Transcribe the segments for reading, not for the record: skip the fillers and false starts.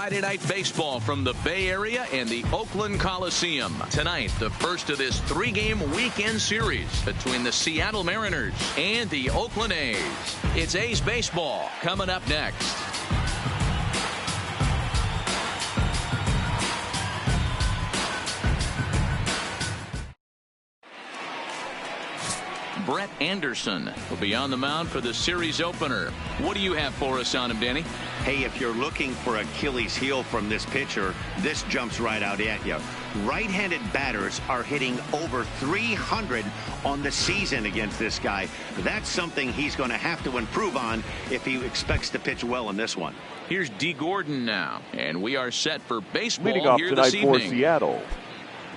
Friday Night Baseball from the Bay Area and the Oakland Coliseum. Tonight, the first of this three-game weekend series between the Seattle Mariners and the Oakland A's. It's A's baseball coming up next. Brett Anderson will be on the mound for the series opener. What do you have for us on him, Danny? Hey, if you're looking for Achilles heel from this pitcher, this jumps right out at you. Right-handed batters are hitting over 300 on the season against this guy. That's something he's going to have to improve on if he expects to pitch well in this one. Here's D. Gordon now, and we are set for baseball leading off here tonight this evening. For Seattle,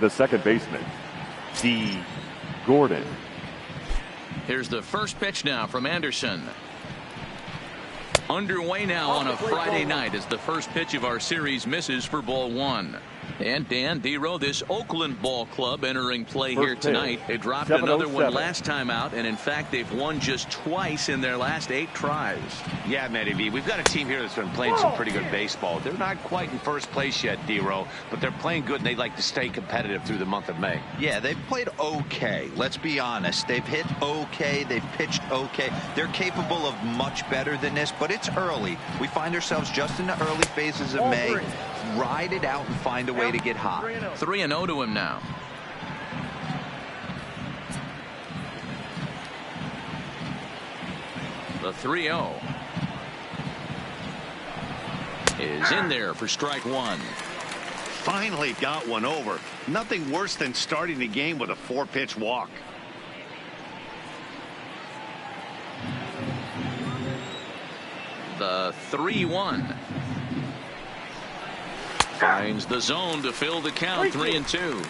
the second baseman, D. Gordon. Here's the first pitch now from Anderson. Underway now on a Friday night as the first pitch of our series misses for ball one. And Dan Dero, this Oakland ball club entering play here tonight. They dropped another one last time out, and in fact they've won just twice in their last 8 tries. Yeah, Matty V, we've got a team here that's been playing some pretty good baseball. They're not quite in first place yet, Dero, but they're playing good and they like to stay competitive through the month of May. Yeah, they've played okay. Let's be honest. They've hit okay. They've pitched okay. They're capable of much better than this, but it's early. We find ourselves just in the early phases of May. Ride it out and find a way to get hot. 3-0 to him now. The 3-0 is in there for strike one. Finally got one over. Nothing worse than starting the game with a 4-pitch walk. The 3-1. Finds the zone to fill the count. 3-2.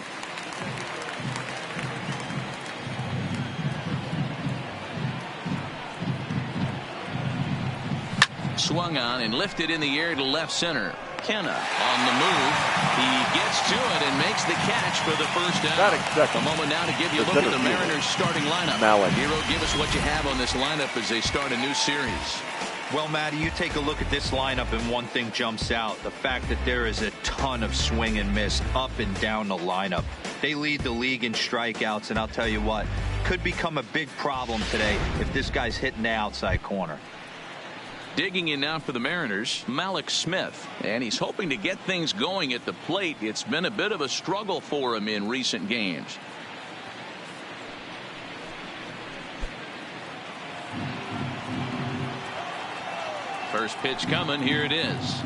Swung on and lifted in the air to left center. Kenna on the move. He gets to it and makes the catch for the first out. A moment now to give you a look at the Mariners starting lineup. Hero, give us what you have on this lineup as they start a new series. Well, Matty, you take a look at this lineup and one thing jumps out. The fact that there is a ton of swing and miss up and down the lineup. They lead the league in strikeouts, and I'll tell you what, could become a big problem today if this guy's hitting the outside corner. Digging in now for the Mariners, Malik Smith, and he's hoping to get things going at the plate. It's been a bit of a struggle for him in recent games. First pitch coming. Here it is.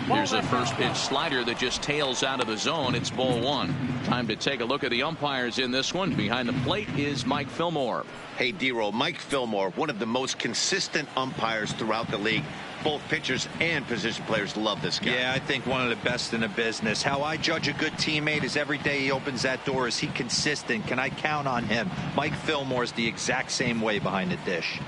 Here's a first pitch slider that just tails out of the zone. It's ball one. Time to take a look at the umpires in this one. Behind the plate is Mike Fillmore. Hey, Dero, Mike Fillmore, one of the most consistent umpires throughout the league. Both pitchers and position players love this guy. Yeah, I think one of the best in the business. How I judge a good teammate is every day he opens that door. Is he consistent? Can I count on him? Mike Fillmore is the exact same way behind the dish.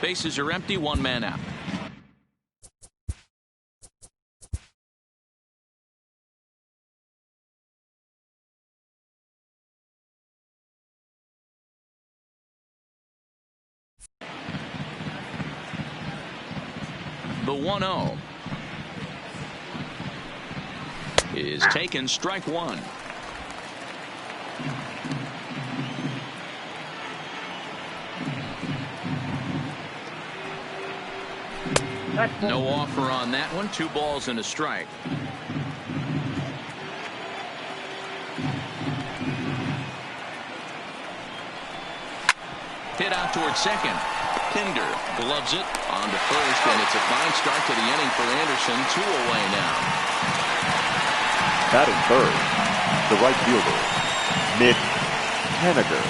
Bases are empty, one man out. The 1-0 is taken, strike one. No offer on that one. 2 balls and a strike. Hit out towards second. Pinder gloves it on to first, and it's a fine start to the inning for Anderson. 2 away now. Batting third, the right fielder, Mitch Haniger.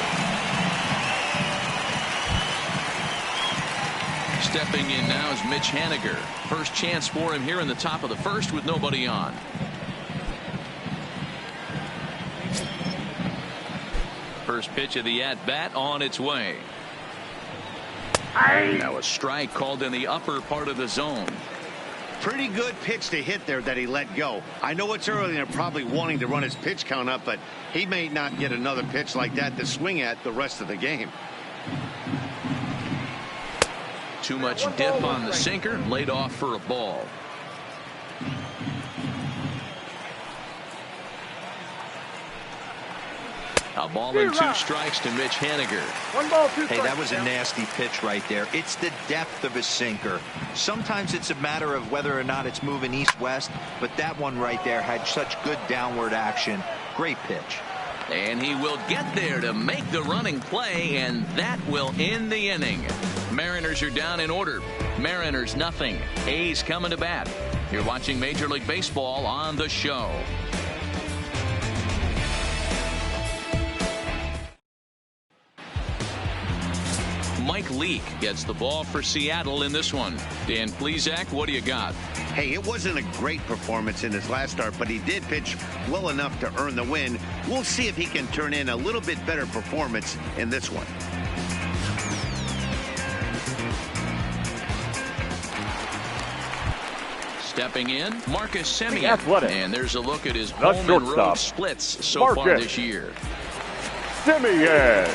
Stepping in now is Mitch Haniger. First chance for him here in the top of the first with nobody on. First pitch of the at-bat on its way. Now a strike called in the upper part of the zone. Pretty good pitch to hit there that he let go. I know it's early and they're probably wanting to run his pitch count up, but he may not get another pitch like that to swing at the rest of the game. Too much dip on the sinker, laid off for a ball. A ball and 2 strikes to Mitch Haniger. 1 ball, 2 strikes. Hey, that was a nasty pitch right there. It's the depth of a sinker. Sometimes it's a matter of whether or not it's moving east-west, but that one right there had such good downward action. Great pitch. And he will get there to make the running play, and that will end the inning. Mariners are down in order. Mariners nothing. A's coming to bat. You're watching Major League Baseball on The Show. Mike Leake gets the ball for Seattle in this one. Dan Plesac, what do you got? Hey, it wasn't a great performance in his last start, but he did pitch well enough to earn the win. We'll see if he can turn in a little bit better performance in this one. Stepping in, Marcus Semien. And there's a look at his home and road splits so far this year. Semien.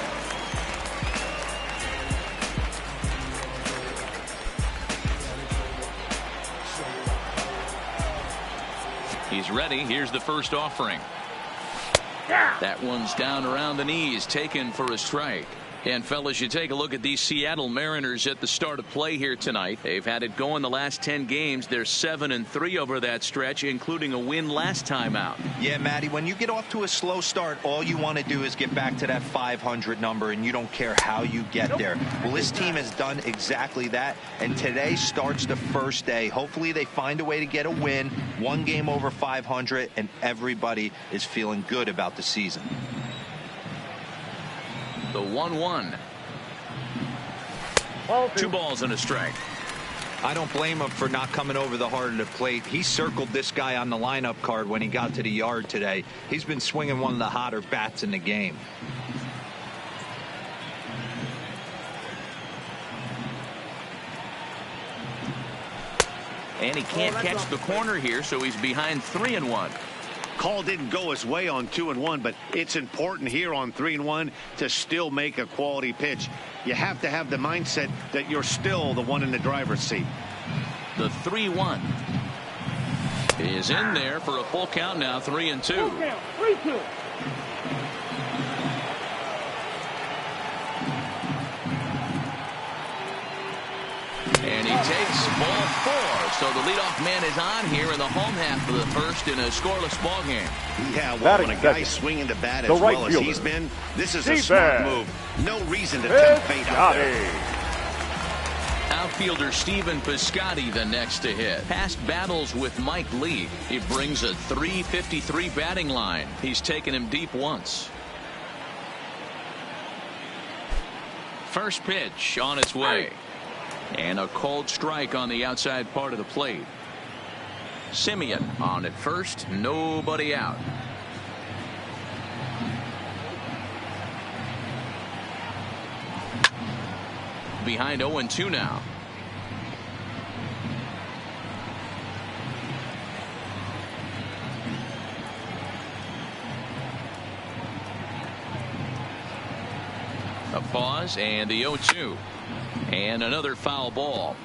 He's ready. Here's the first offering. That one's down around the knees, taken for a strike. And fellas, you take a look at these Seattle Mariners at the start of play here tonight. They've had it going the last 10 games. They're 7-3 over that stretch, including a win last time out. Yeah, Matty, when you get off to a slow start, all you want to do is get back to that 500 number, and you don't care how you get there. Well, this team has done exactly that, and today starts the first day. Hopefully they find a way to get a win, 1 game over 500, and everybody is feeling good about the season. The 1-1. 2 balls and a strike. I don't blame him for not coming over the heart of the plate. He circled this guy on the lineup card when he got to the yard today. He's been swinging one of the hotter bats in the game. And he can't catch the corner here, so he's behind 3-1. Call didn't go his way on 2-1, but it's important here on 3-1 to still make a quality pitch. You have to have the mindset that you're still the one in the driver's seat. The 3-1 is in there for a full count now. 3-2. 3-2. And he takes ball 4. So the leadoff man is on here in the home half of the first in a scoreless ball game. Yeah, well, when a guy's swinging the bat as well as he's been, this is a smart move. No reason to tempt fate out there. Outfielder Stephen Piscotty the next to hit. Past battles with Mike Leake, he brings a .353 batting line. He's taken him deep once. First pitch on its way. And a cold strike on the outside part of the plate. Semien on at first, nobody out. Behind 0-2 now. A pause and the 0-2. And another foul ball.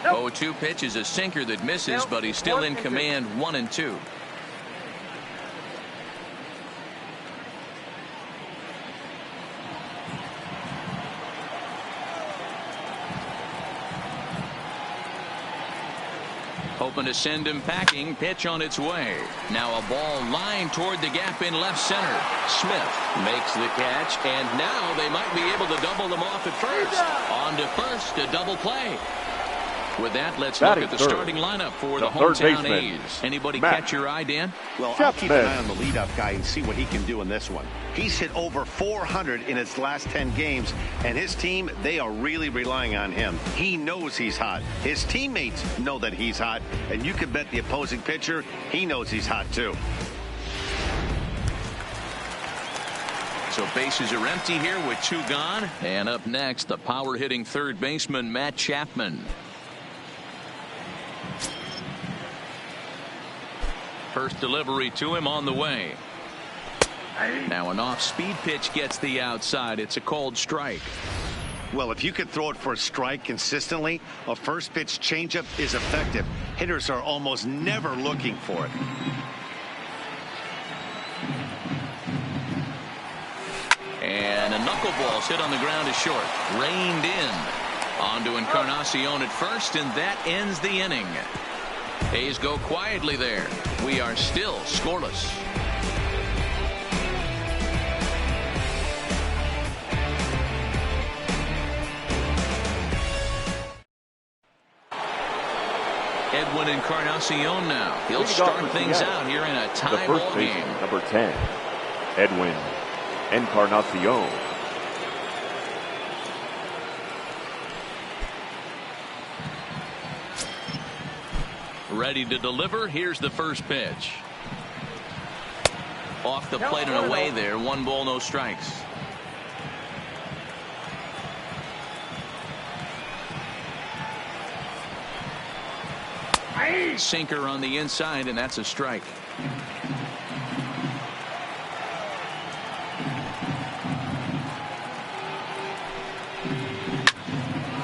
Nope. 0-2 pitch is a sinker that misses, but he's still in command. 1-2. Hoping to send him packing. Pitch on its way. Now a ball lined toward the gap in left center. Smith makes the catch, and now they might be able to double them off at first. On to first, a double play. With that, let's look at the starting lineup for the hometown A's. Anybody catch your eye, Dan? Well, I'll keep an eye on the leadoff guy and see what he can do in this one. He's hit over 400 in his last 10 games, and his team, they are really relying on him. He knows he's hot. His teammates know that he's hot, and you can bet the opposing pitcher, he knows he's hot too. So bases are empty here with 2 gone. And up next, the power-hitting third baseman, Matt Chapman. First delivery to him on the way. Now an off-speed pitch gets the outside. It's a called strike. Well, if you could throw it for a strike consistently, a first pitch changeup is effective. Hitters are almost never looking for it. And a knuckleball's hit on the ground is short. Reined in. On to Encarnacion at first, and that ends the inning. A's go quietly there. We are still scoreless. Edwin Encarnacion now. He'll start things out here in a tie ball game. Number 10, Edwin Encarnacion. Ready to deliver. Here's the first pitch. Off the plate and away there. 1 ball, no strikes. Sinker on the inside, and that's a strike.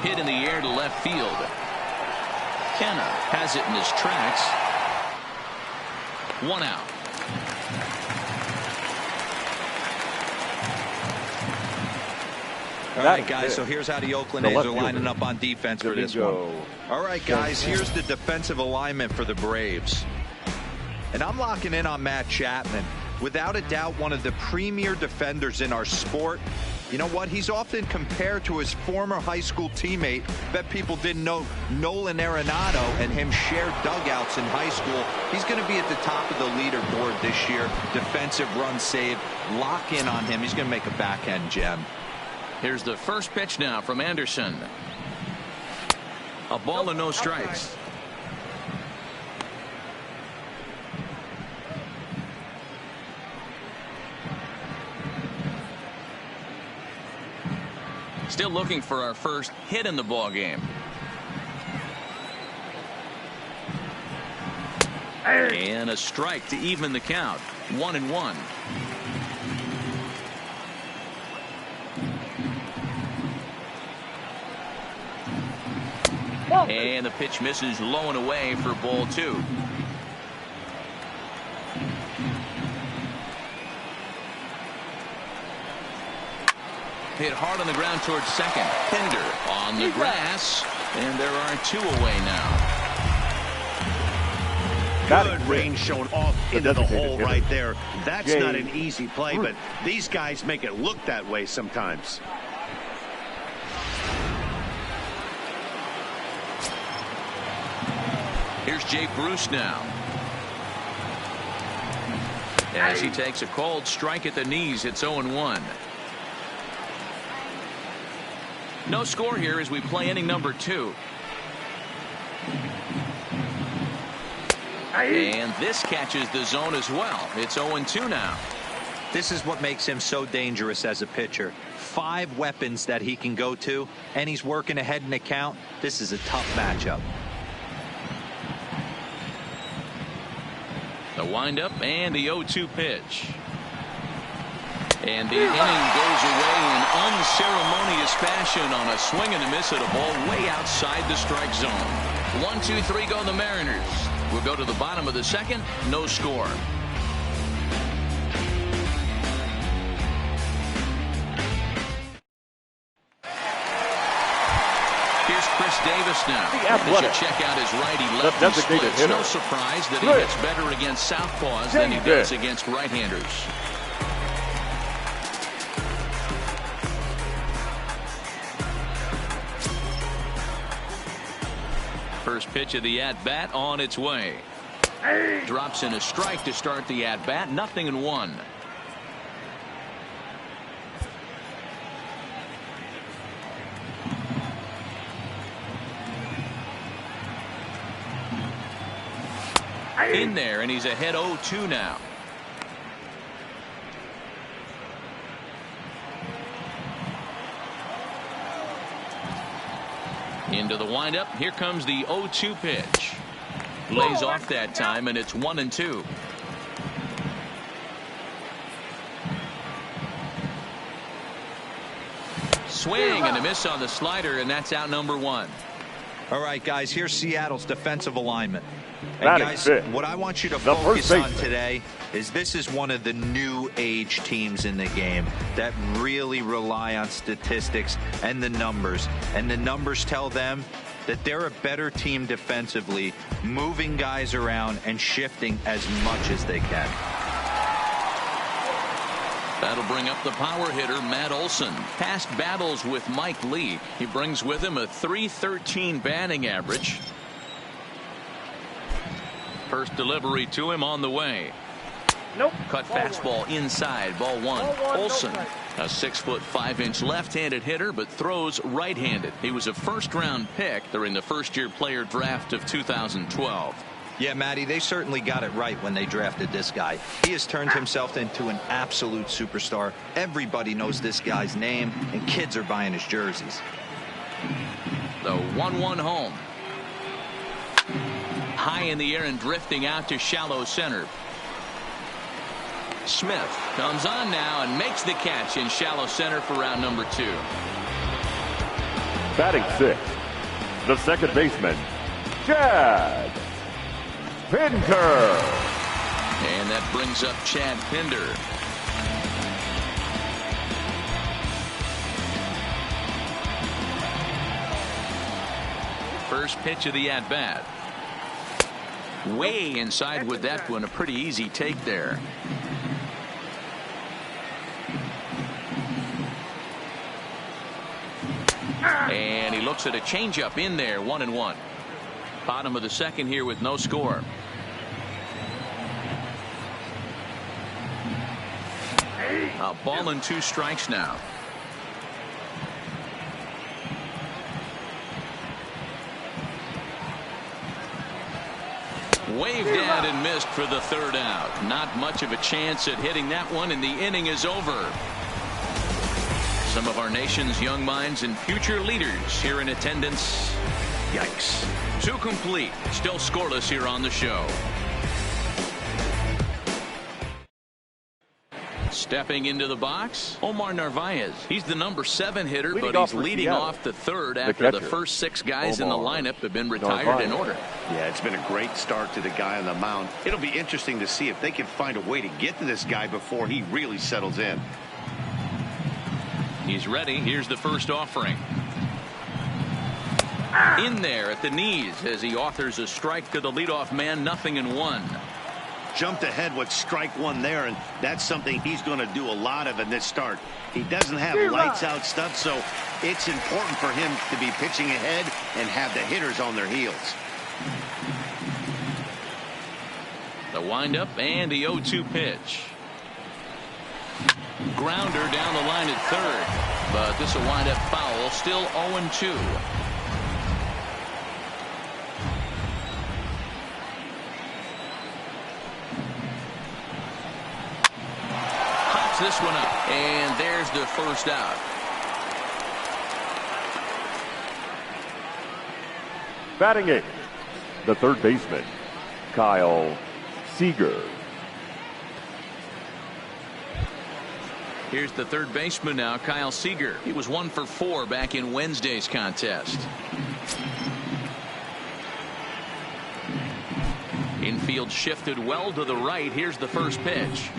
Hit in the air to left field. Kenna has it in his tracks. 1 out. All right, guys, so here's how the Oakland A's are lining up on defense for this one. All right, guys, here's the defensive alignment for the Braves. And I'm locking in on Matt Chapman. Without a doubt, one of the premier defenders in our sport. You know what? He's often compared to his former high school teammate. Bet people didn't know Nolan Arenado and him shared dugouts in high school. He's going to be at the top of the leaderboard this year. Defensive run save. Lock in on him. He's going to make a backhand gem. Here's the first pitch now from Anderson. A ball and no strikes. Still looking for our first hit in the ball game. And a strike to even the count. 1-1. And the pitch misses low and away for ball 2. Hit hard on the ground towards second. Pinder on the grass, and there are 2 away now. Good range shown off into the hole right there. That's not an easy play, but these guys make it look that way sometimes. Here's Jay Bruce now. As he takes a called strike at the knees, it's 0-1. No score here as we play inning number 2. And this catches the zone as well. It's 0-2 now. This is what makes him so dangerous as a pitcher. 5 weapons that he can go to, and he's working ahead in the count. This is a tough matchup. The windup and the 0-2 pitch. And the inning goes away in unceremonious fashion on a swing and a miss at a ball way outside the strike zone. 1, 2, 3 go the Mariners. We'll go to the bottom of the second. No score. Here's Chris Davis now. As you check out his righty-lefty split, it's no surprise that he gets better against southpaws than he does against right-handers. First pitch of the at-bat on its way. Drops in a strike to start the at-bat. 0-1. In there, and he's ahead 0-2 now. Into the windup. Here comes the 0-2 pitch. Lays off that time, and it's 1-2. Swing and a miss on the slider, and that's out number 1. All right, guys, here's Seattle's defensive alignment. And guys, what I want you to focus on today is this is one of the new age teams in the game that really rely on statistics and the numbers. And the numbers tell them that they're a better team defensively, moving guys around and shifting as much as they can. That'll bring up the power hitter, Matt Olson. Past battles with Mike Lee. He brings with him a .313 batting average. First delivery to him on the way. Nope. Cut fastball inside. Ball one. Olson, a 6'5" left-handed hitter, but throws right-handed. He was a first-round pick during the first-year player draft of 2012. Yeah, Matty, they certainly got it right when they drafted this guy. He has turned himself into an absolute superstar. Everybody knows this guy's name, and kids are buying his jerseys. The 1-1 home. High in the air and drifting out to shallow center. Smith comes on now and makes the catch in shallow center for round number 2. Batting 6, the second baseman, Chad Pinder. And that brings up Chad Pinder. First pitch of the at-bat. Way inside with that one. A pretty easy take there. And he looks at a changeup in there. 1-1. Bottom of the second here with no score. A ball and 2 strikes now. Waved at and missed for the 3rd out. Not much of a chance at hitting that one, and the inning is over. Some of our nation's young minds and future leaders here in attendance. Yikes. 2 complete. Still scoreless here on the show. Stepping into the box, Omar Narvaez. He's the number 7 hitter, but he's leading off the 3rd after the first 6 guys in the lineup have been retired in order. Yeah, it's been a great start to the guy on the mound. It'll be interesting to see if they can find a way to get to this guy before he really settles in. He's ready. Here's the first offering. In there at the knees as he authors a strike to the leadoff man. 0-1. Jumped ahead with strike 1 there, and that's something he's going to do a lot of in this start. He doesn't have lights out stuff, so it's important for him to be pitching ahead and have the hitters on their heels. The windup and the 0-2 pitch. Grounder down the line at 3rd, but this will wind up foul. Still 0-2. This one up, and there's the first out. Batting 8, the 3rd baseman, Kyle Seager. Here's the 3rd baseman now, Kyle Seager. He was 1 for 4 back in Wednesday's contest. Infield shifted well to the right. Here's the first pitch.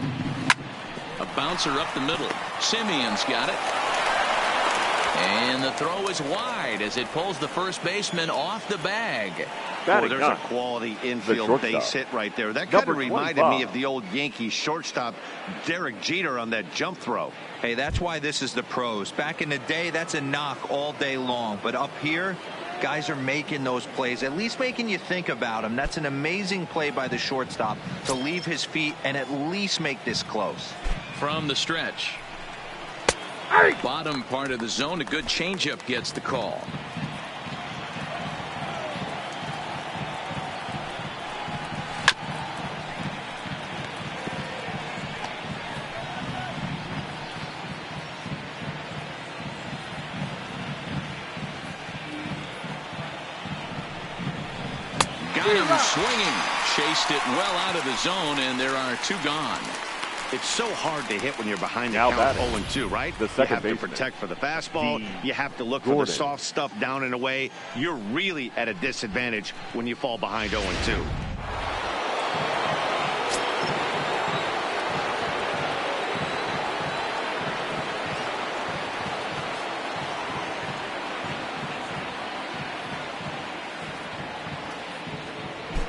A bouncer up the middle. Simeon's got it. And the throw is wide as it pulls the first baseman off the bag. Boy, there's a quality infield base hit right there. That kind of reminded me of the old Yankees shortstop Derek Jeter on that jump throw. Hey, that's why this is the pros. Back in the day, that's a knock all day long. But up here, Guys are making those plays, at least making you think about them. That's an amazing play by the shortstop to leave his feet and at least make this close. From the stretch. Bottom part of the zone, a good changeup gets the call. Swinging, chased it well out of the zone, and there are 2 gone. It's so hard to hit when you're behind the count 0-2, right? The second you have to protect for the fastball. You have to look for the soft stuff down and away. You're really at a disadvantage when you fall behind 0-2.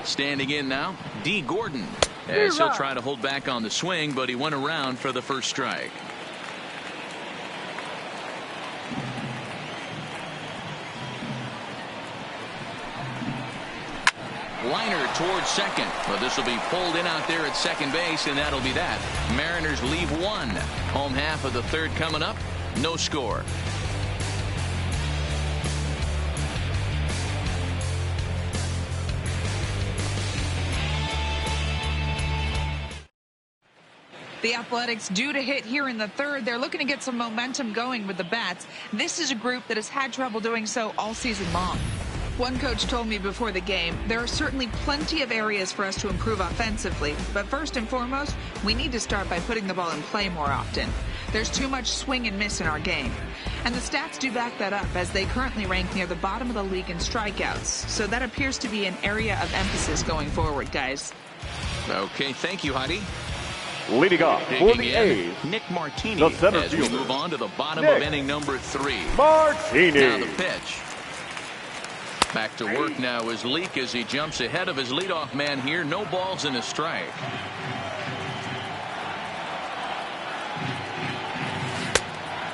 Standing in now, D. Gordon, as he'll try to hold back on the swing, but he went around for the first strike. Liner towards second, but this will be pulled in out there at second base, and that'll be that. Mariners leave 1. Home half of the 3rd coming up. No score. The Athletics due to hit here in the 3rd. They're looking to get some momentum going with the bats. This is a group that has had trouble doing so all season long. One coach told me before the game, there are certainly plenty of areas for us to improve offensively, but first and foremost, we need to start by putting the ball in play more often. There's too much swing and miss in our game. And the stats do back that up, as they currently rank near the bottom of the league in strikeouts. So that appears to be an area of emphasis going forward, guys. Okay, thank you, Heidi. Leading off for the A's, Nick Martini, the center as we fielder. move on to the bottom of inning number 3. Martini. Now the pitch. Back to work now is Leake as he jumps ahead of his leadoff man here. No balls and a strike.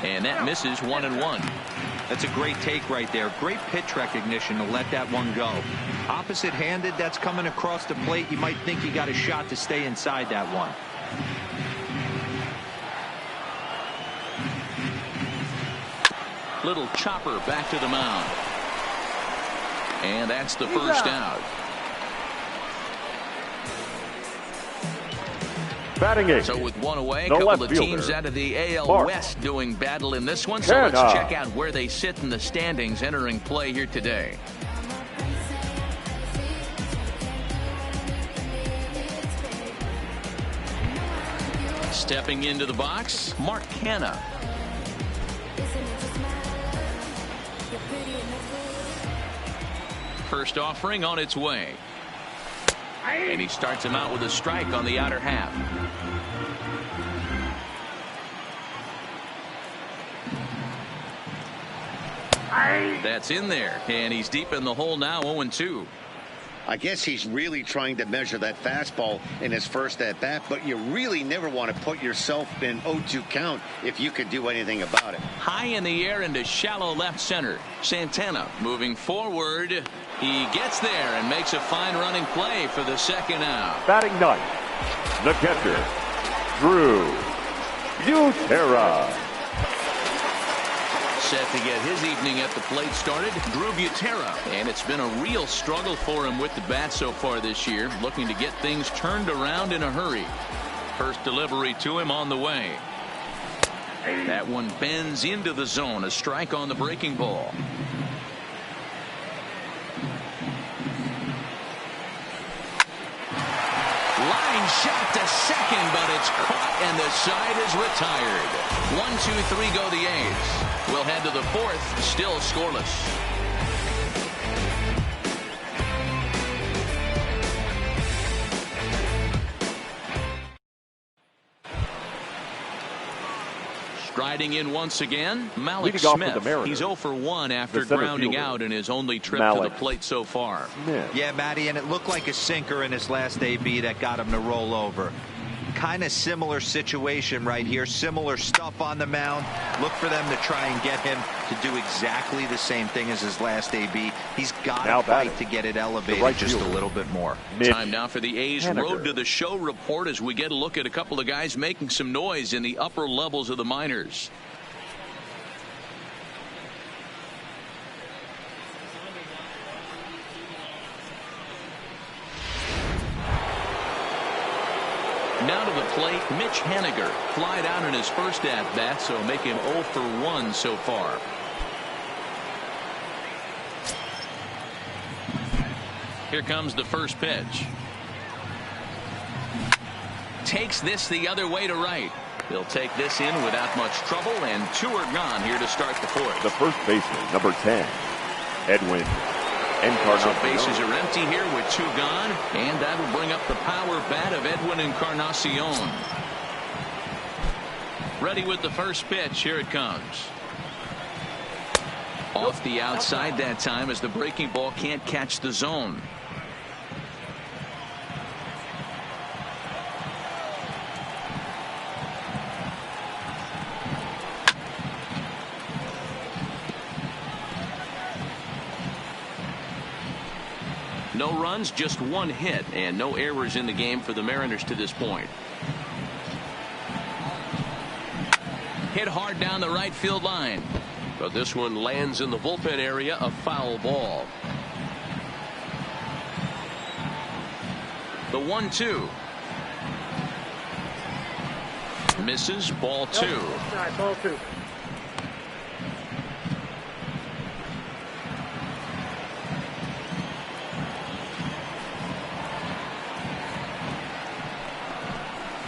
And that misses 1-1. That's a great take right there. Great pitch recognition to let that one go. Opposite-handed, that's coming across the plate. You might think you got a shot to stay inside that one. Little chopper back to the mound. And that's the first out. Batting 8. So with 1 away, a The couple of left teams fielder, out of the AL Mark West doing battle in this one. So let's check out where they sit in the standings entering play here today. Stepping into the box, Mark Canha. First offering on its way. And he starts him out with a strike on the outer half. That's in there, and he's deep in the hole now, 0-2. I guess he's really trying to measure that fastball in his first at-bat, but you really never want to put yourself in 0-2 count if you could do anything about it. High in the air into shallow left center. Santana moving forward. He gets there and makes a fine running play for the second out. Batting 9, the catcher, Drew Butera. Set to get his evening at the plate started, Drew Butera. And it's been a real struggle for him with the bat so far this year, looking to get things turned around in a hurry. First delivery to him on the way. That one bends into the zone, a strike on the breaking ball. Line shot to second, but it's caught and the side is retired. 1-2-3 go the A's. We'll head to the 4th, still scoreless. Striding in once again, Malik Smith. He's 0 for 1 after grounding out in his only trip to the plate so far. Yeah, Matty, and it looked like a sinker in his last AB that got him to roll over. kind of similar situation right here. Similar stuff on the mound. Look for them to try and get him to do exactly the same thing as his last AB. He's got to fight to get it elevated just a little bit more. Time now for the A's Road to the Show report as we get a look at a couple of guys making some noise in the upper levels of the minors. Now to the plate, Mitch Haniger. Flied out in his first at-bat, so make him 0 for 1 so far. Here comes the first pitch. Takes this the other way to right. He'll take this in without much trouble, and 2 are gone here to start the fourth. The first baseman, number 10, Edwin. So bases are empty here with 2 gone, and that'll bring up the power bat of Edwin Encarnacion. Ready with the first pitch. Here it comes. Off the outside that time as the breaking ball can't catch the zone. No runs, just 1 hit, and no errors in the game for the Mariners to this point. Hit hard down the right field line. But this one lands in the bullpen area, a foul ball. The 1-2. Misses, ball 2. Ball 2.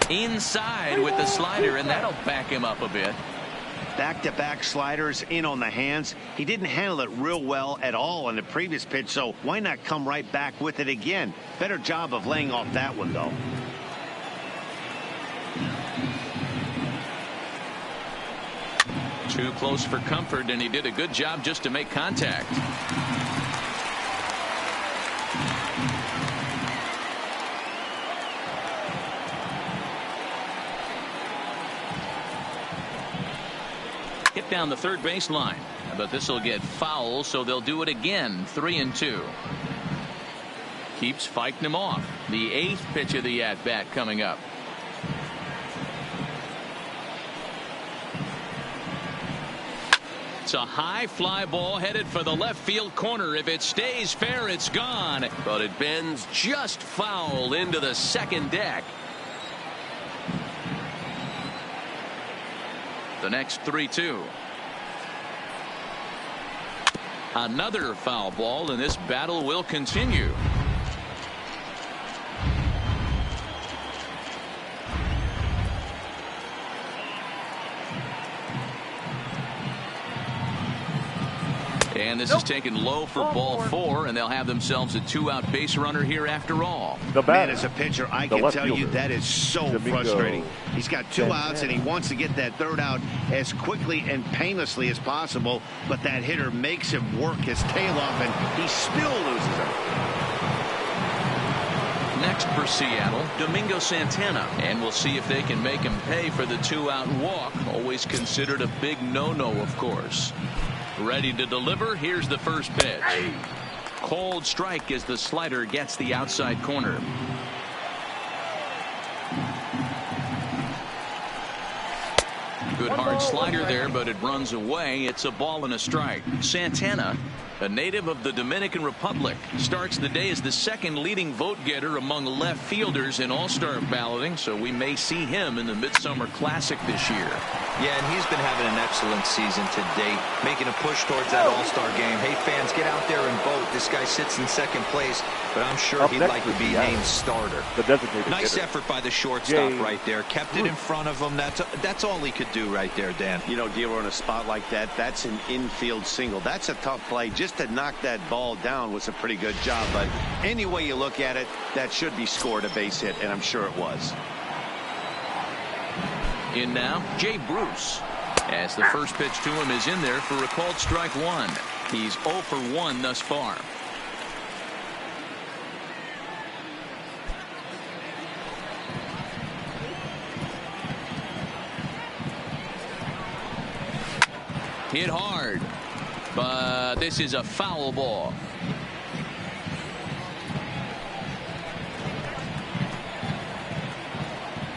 Inside with the slider, and that'll back him up a bit. Back-to-back sliders in on the hands. He didn't handle it real well at all on the previous pitch, so why not come right back with it again? Better job of laying off that one, though. Too close for comfort, and he did a good job just to make contact. Hit down the third base line, but this will get foul, so they'll do it again. 3-2. Keeps fighting him off. The 8th pitch of the at-bat coming up. It's a high fly ball headed for the left field corner. If it stays fair, it's gone, but it bends just foul into the second deck. The next 3-2. Another foul ball, and this battle will continue. And this is taken low for ball 4, and they'll have themselves a 2-out base runner here after all. Man, as a pitcher, I can tell you that is so frustrating. He's got 2 outs, and he wants to get that 3rd out as quickly and painlessly as possible, but that hitter makes him work his tail off, and he still loses it. Next for Seattle, Domingo Santana, and we'll see if they can make him pay for the 2-out walk. Always considered a big no-no, of course. Ready to deliver. Here's the first pitch. Cold strike as the slider gets the outside corner. Good hard slider there, but it runs away. It's a ball and a strike. Santana, a native of the Dominican Republic, starts the day as the 2nd leading vote getter among left fielders in all-star balloting, so we may see him in the Midsummer Classic this year. Yeah, and he's been having an excellent season to date, making a push towards that all-star game. Hey, fans, get out there and vote. This guy sits in 2nd place, but I'm sure he'd like to be named starter. Nice effort by the shortstop right there. Kept it in front of him. That's all he could do right there, Dan. You know, Dealer, on a spot like that, that's an infield single. That's a tough play. Just to knock that ball down was a pretty good job, but any way you look at it, that should be scored a base hit, and I'm sure it was. In now, Jay Bruce, as the first pitch to him is in there for a called strike 1. He's 0 for 1 thus far. Hit hard, but this is a foul ball.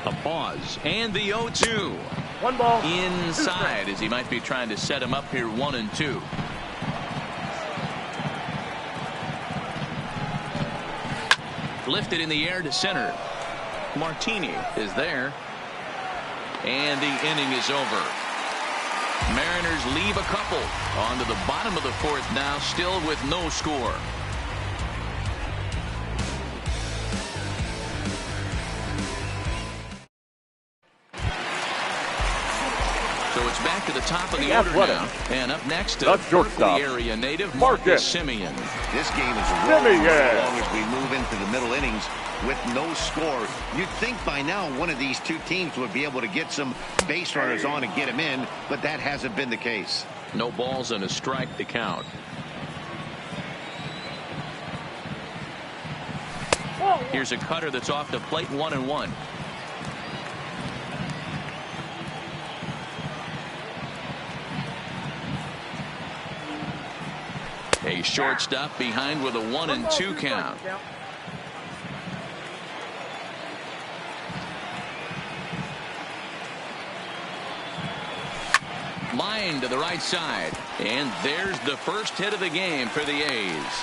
A pause and the 0-2. 1 ball. Inside as he might be trying to set him up here 1-2. Lifted in the air to center. Martini is there. And the inning is over. Mariners leave a couple on to the bottom of the 4th now, still with no score. So it's back to the top of the order now. And up next, a Berkeley area native, Marcus Semien. This game is rolling as long as we move into the middle innings with no score. You'd think by now one of these two teams would be able to get some base runners on and get them in, but that hasn't been the case. No balls and a strike to count. Here's a cutter that's off the plate, 1-1. A shortstop behind with a 1-2 count. Line to the right side. And there's the first hit of the game for the A's.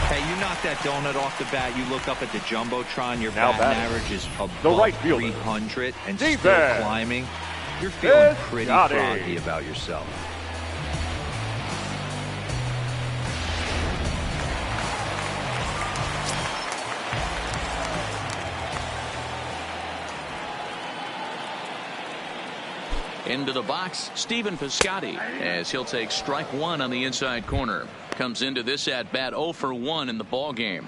Hey, you knock that donut off the bat, you look up at the Jumbotron, your batting average is above 300 and still climbing. You're feeling pretty froggy about yourself. Into the box, Stephen Piscotty, as he'll take strike 1 on the inside corner. Comes into this at bat 0 for 1 in the ball game.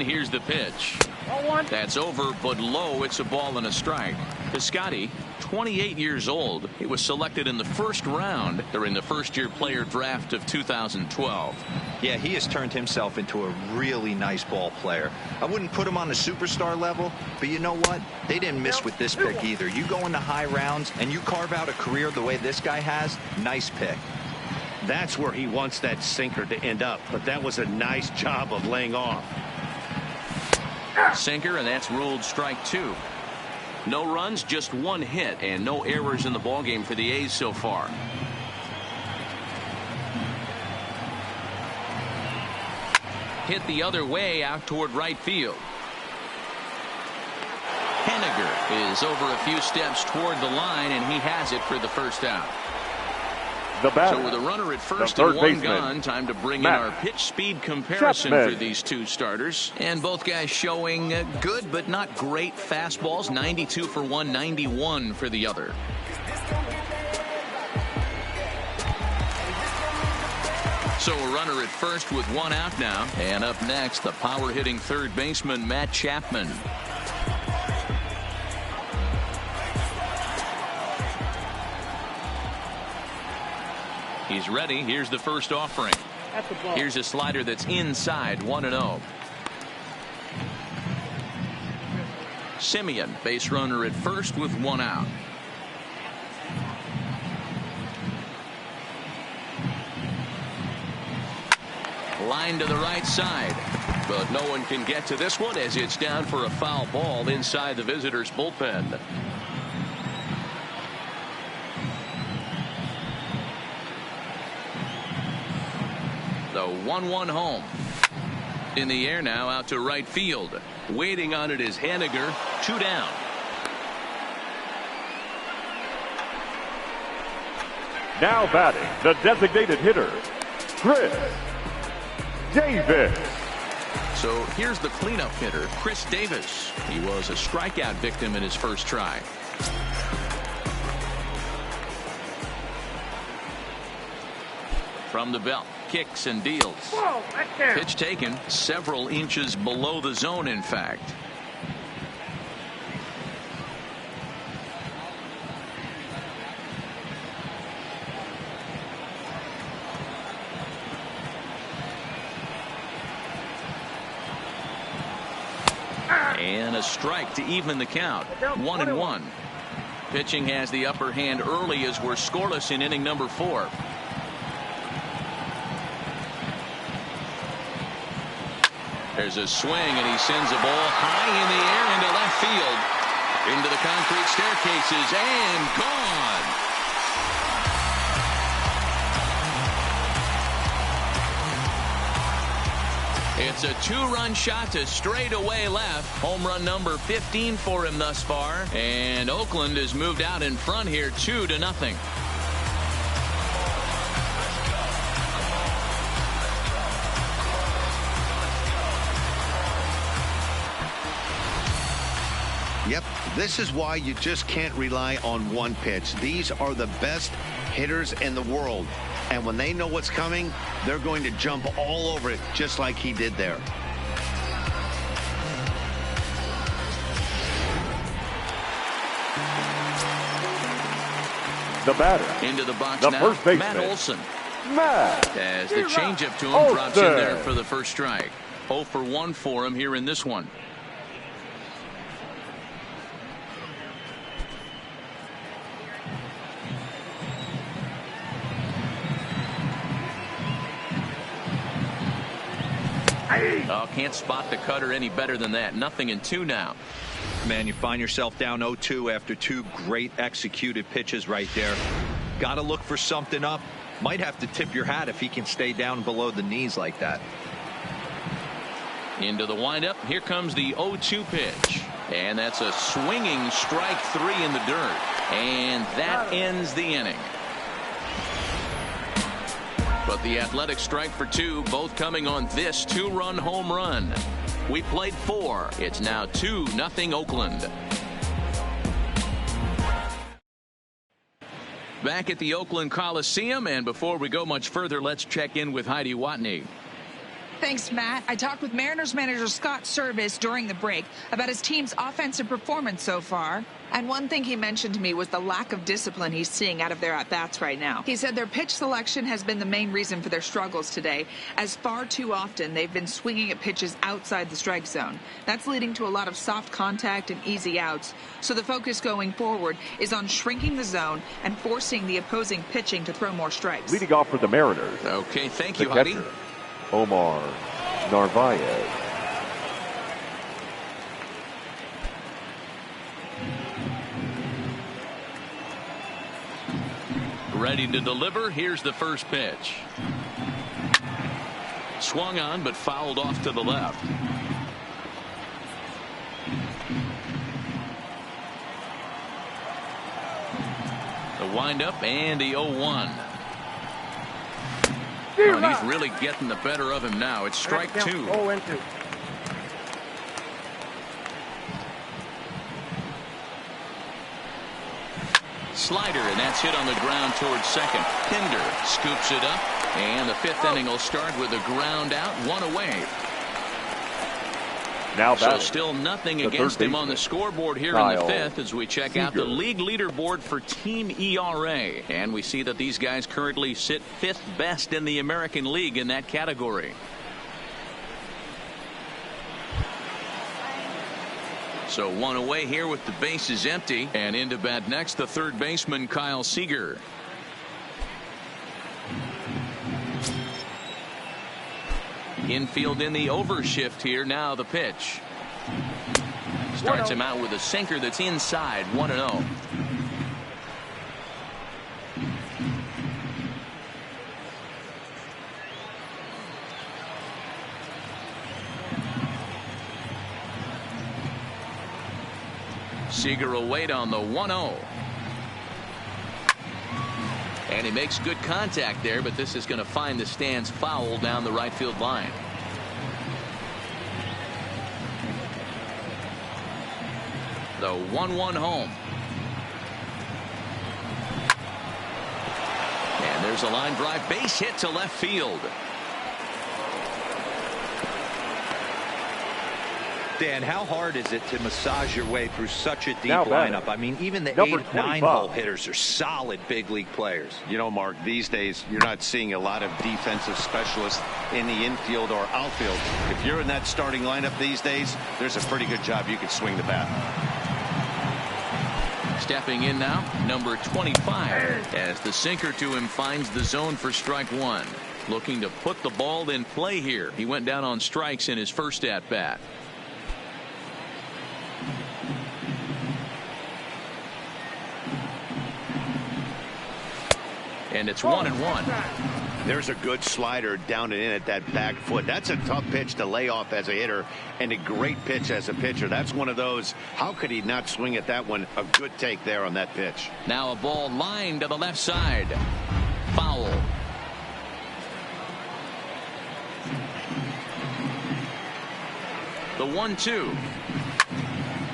Here's the pitch. That's over, but low. It's a ball and a strike. Piscotty, 28 years old. He was selected in the 1st round during the first-year player draft of 2012. Yeah, he has turned himself into a really nice ball player. I wouldn't put him on the superstar level, but you know what? They didn't miss with this pick either. You go into high rounds and you carve out a career the way this guy has, nice pick. That's where he wants that sinker to end up, but that was a nice job of laying off. Sinker, and that's ruled strike 2. No runs, just 1 hit, and no errors in the ballgame for the A's so far. Hit the other way out toward right field. Henniger is over a few steps toward the line, and he has it for the first out. So with a runner at first and 1 gone, time to bring in our pitch speed comparison for these two starters. And both guys showing good but not great fastballs. 92 for one, 91 for the other. So a runner at first with 1 out now. And up next, the power hitting third baseman, Matt Chapman. He's ready. Here's the first offering. Here's a slider that's inside, 1-0. Semien, base runner at first with 1 out. Line to the right side, but no one can get to this one as it's down for a foul ball inside the visitors' bullpen. The 1-1 home. In the air now, out to right field. Waiting on it is Henniger. 2 down. Now batting, the designated hitter, Chris Davis. So here's the cleanup hitter, Chris Davis. He was a strikeout victim in his first try. From the belt, kicks and deals. Pitch taken several inches below the zone, in fact. And a strike to even the count. 1-1. Pitching has the upper hand early as we're scoreless in inning number 4. There's a swing, and he sends a ball high in the air into left field. Into the concrete staircases, and gone. It's a 2-run shot to straightaway left. Home run number 15 for him thus far. And Oakland has moved out in front here 2-0. Yep, this is why you just can't rely on one pitch. These are the best hitters in the world. And when they know what's coming, they're going to jump all over it, just like he did there. The batter. Into the box the now, first baseman, Matt Olson. As the changeup to him drops in there for the first strike. 0 for 1 for him here in this one. Oh, can't spot the cutter any better than that. 0-2 now. Man, you find yourself down 0-2 after 2 great executed pitches right there. Got to look for something up. Might have to tip your hat if he can stay down below the knees like that. Into the windup. Here comes the 0-2 pitch. And that's a swinging strike 3 in the dirt. And that ends the inning. But the Athletics strike for 2, both coming on this 2-run home run. We played 4. It's now 2-0 Oakland. Back at the Oakland Coliseum, and before we go much further, let's check in with Heidi Watney. Thanks, Matt. I talked with Mariners manager Scott Service during the break about his team's offensive performance so far. And one thing he mentioned to me was the lack of discipline he's seeing out of their at-bats right now. He said their pitch selection has been the main reason for their struggles today, as far too often they've been swinging at pitches outside the strike zone. That's leading to a lot of soft contact and easy outs. So the focus going forward is on shrinking the zone and forcing the opposing pitching to throw more strikes. Leading off for the Mariners. Okay, thank the you, Heidi. Catcher, Omar Narvaez. Ready to deliver. Here's the first pitch. Swung on, but fouled off to the left. The windup and the 0-1. Oh, and he's really getting the better of him now. It's strike 2. 0-2. Slider, and that's hit on the ground towards second. Pinder scoops it up, and the 5th inning will start with a ground out, 1 away. Now so still nothing against him on the scoreboard here in the 5th as we check out the league leaderboard for team ERA. And we see that these guys currently sit 5th best in the American League in that category. So 1 away here with the bases empty, and into bat next the third baseman Kyle Seager. Infield in the overshift here. Now the pitch starts him out with a sinker that's inside. 1-0. Seager will wait on the 1-0. And he makes good contact there, but this is going to find the stands foul down the right field line. The 1-1 home. And there's a line drive base hit to left field. Dan, how hard is it to massage your way through such a deep lineup? I mean, even the 8, 9-hole hitters are solid big league players. You know, Mark, these days you're not seeing a lot of defensive specialists in the infield or outfield. If you're in that starting lineup these days, there's a pretty good job you could swing the bat. Stepping in now, number 25, as the sinker to him finds the zone for strike one. Looking to put the ball in play here. He went down on strikes in his first at bat. And it's 1-1. There's a good slider down and in at that back foot. That's a tough pitch to lay off as a hitter, and a great pitch as a pitcher. That's one of those. How could he not swing at that one? A good take there on that pitch. Now a ball lined to the left side. Foul. The 1-2.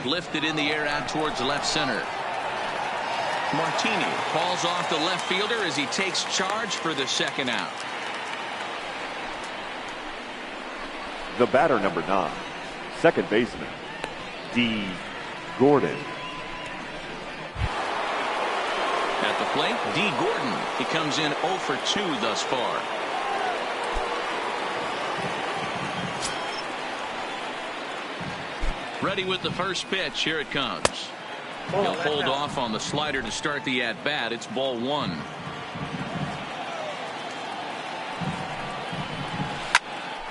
Lifted in the air out towards left center. Martini falls off the left fielder as he takes charge for the second out. The batter, number 9, second baseman, D. Gordon. At the plate, D. Gordon. He comes in 0 for 2 thus far. Ready with the first pitch. Here it comes. He'll hold off on the slider to start the at-bat. It's ball 1.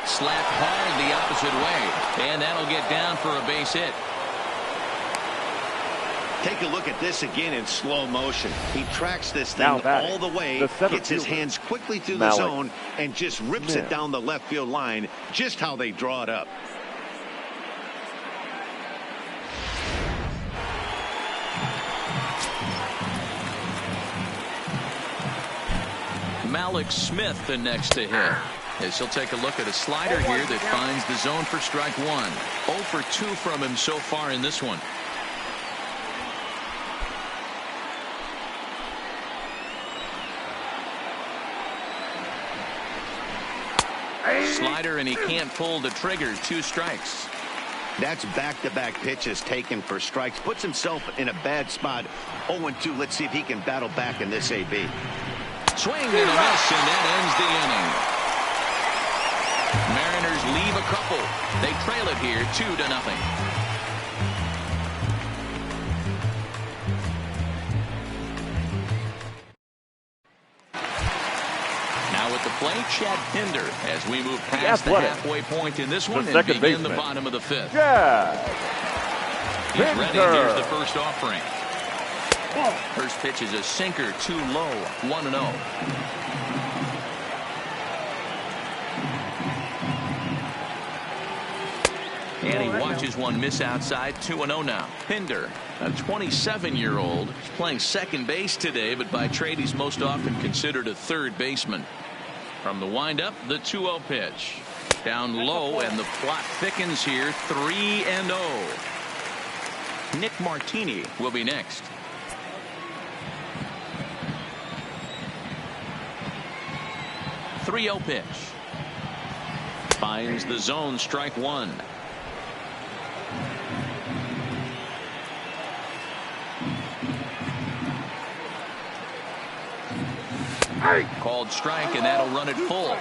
Slapped hard the opposite way, and that'll get down for a base hit. Take a look at this again in slow motion. He tracks this thing all the way, gets his hands quickly through the zone, and just rips it down the left field line, just how they draw it up. Malik Smith the next to hit, as he'll take a look at a slider here that finds the zone for strike 1. 0 for 2 from him so far in this one. Slider, and he can't pull the trigger. 2 strikes. That's back-to-back pitches taken for strikes. Puts himself in a bad spot. 0-2. Let's see if he can battle back in this AB. Swing and a miss, and that ends the inning. Mariners leave a couple. They trail it here 2-0. Now at the plate, Chad Pinder, as we move past the halfway point in this one and begin the bottom of the 5th. He's ready. Here's the first offering. First pitch is a sinker, too low. 1-0. And he watches one miss outside. 2-0 now. Pinder, a 27-year-old, is playing second base today, but by trade he's most often considered a third baseman. From the windup, the 2-0 pitch. Down low, and the plot thickens here. 3-0. Nick Martini will be next. 3-0 pitch. Finds the zone, strike 1. Called strike, and that'll run it full.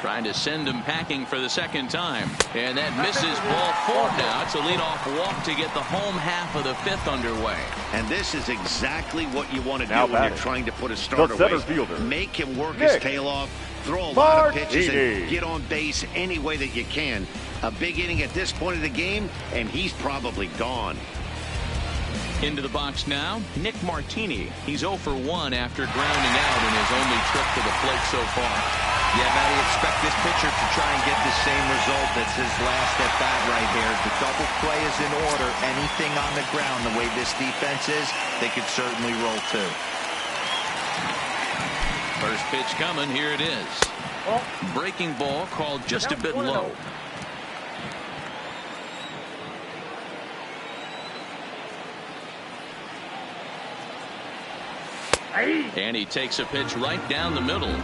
Trying to send him packing for the second time. And that misses. Ball 4 now. It's a leadoff walk to get the home half of the 5th underway. And this is exactly what you want to do when you're trying to put a starter away. Make him work his tail off, throw a lot of pitches, and get on base any way that you can. A big inning at this point of the game, and he's probably gone. Into the box now, Nick Martini. He's 0 for 1 after grounding out in his only trip to the plate so far. Yeah, Matty, expect this pitcher to try and get the same result that's his last at bat right here. The double play is in order. Anything on the ground, the way this defense is, they could certainly roll too. First pitch coming. Here it is. Breaking ball called just a bit low. And he takes a pitch right down the middle.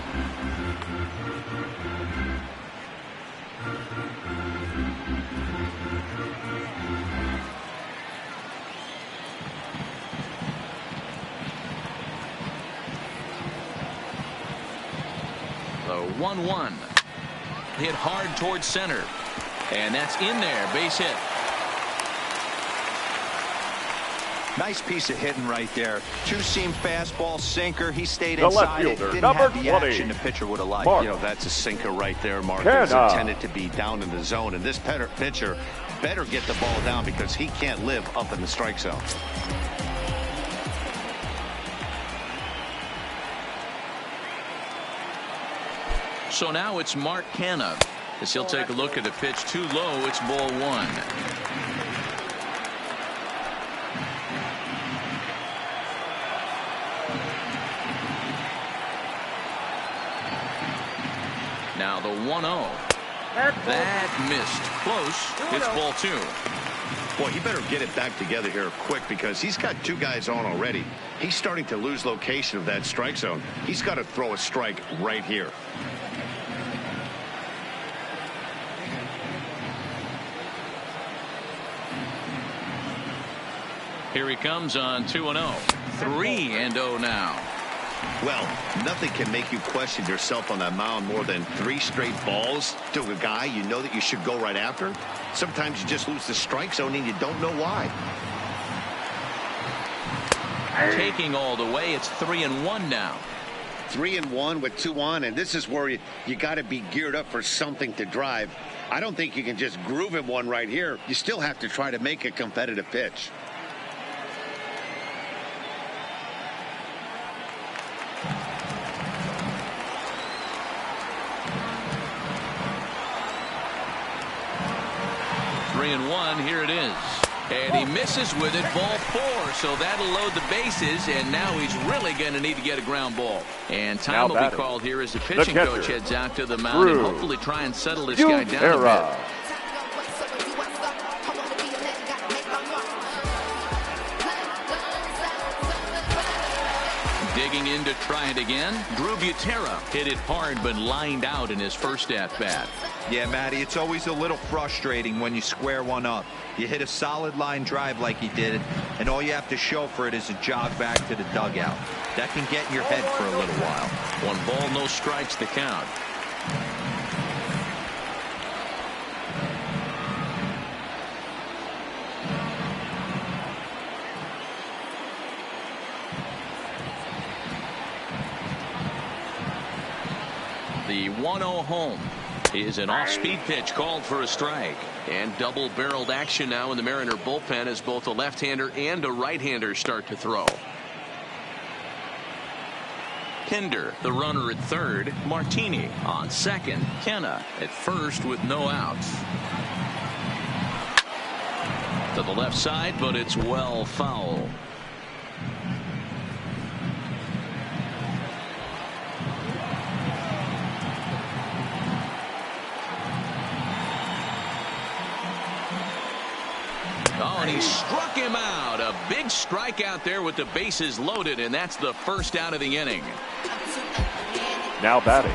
The 1-1. Hit hard towards center. And that's in there. Base hit. Nice piece of hitting right there. Two-seam fastball, sinker. He stayed The inside. left fielder, Didn't number have the 20. action the pitcher would have liked. Mark. You know, that's a sinker right there, Mark. Kenna. It's intended to be down in the zone, and this pitcher better get the ball down because he can't live up in the strike zone. So now it's Mark Canna as he'll take a look at the pitch too low. It's ball 1. Now the 1-0. That missed. Close. It's ball 2. Boy, he better get it back together here quick because he's got 2 guys on already. He's starting to lose location of that strike zone. He's got to throw a strike right here. Here he comes on 2-0. 3-0 now. Well, nothing can make you question yourself on that mound more than 3 straight balls to a guy you know that you should go right after. Sometimes you just lose the strike zone and you don't know why. Taking all the way. It's 3-1 now. 3-1 with 2 on, and this is where you got to be geared up for something to drive. I don't think you can just groove him one right here. You still have to try to make a competitive pitch. And 1. Here it is. And he misses with it. Ball 4. So that'll load the bases. And now he's really going to need to get a ground ball. And time will be called here as the pitching coach heads out to the mound and hopefully try and settle this guy down a bit. Digging in to try it again. Drew Butera hit it hard but lined out in his first at-bat. Yeah, Matty, it's always a little frustrating when you square one up. You hit a solid line drive like he did, and all you have to show for it is a jog back to the dugout. That can get in your head for a little while. 1 ball, no strikes, the count. The 1-0 home is an off-speed pitch called for a strike. And double-barreled action now in the Mariner bullpen as both a left-hander and a right-hander start to throw. Pinder, the runner at third. Martini on second. Kenna at first with no outs. To the left side, but it's well foul. Oh, and he struck him out. A big strike out there with the bases loaded, and that's the first out of the inning. Now batting,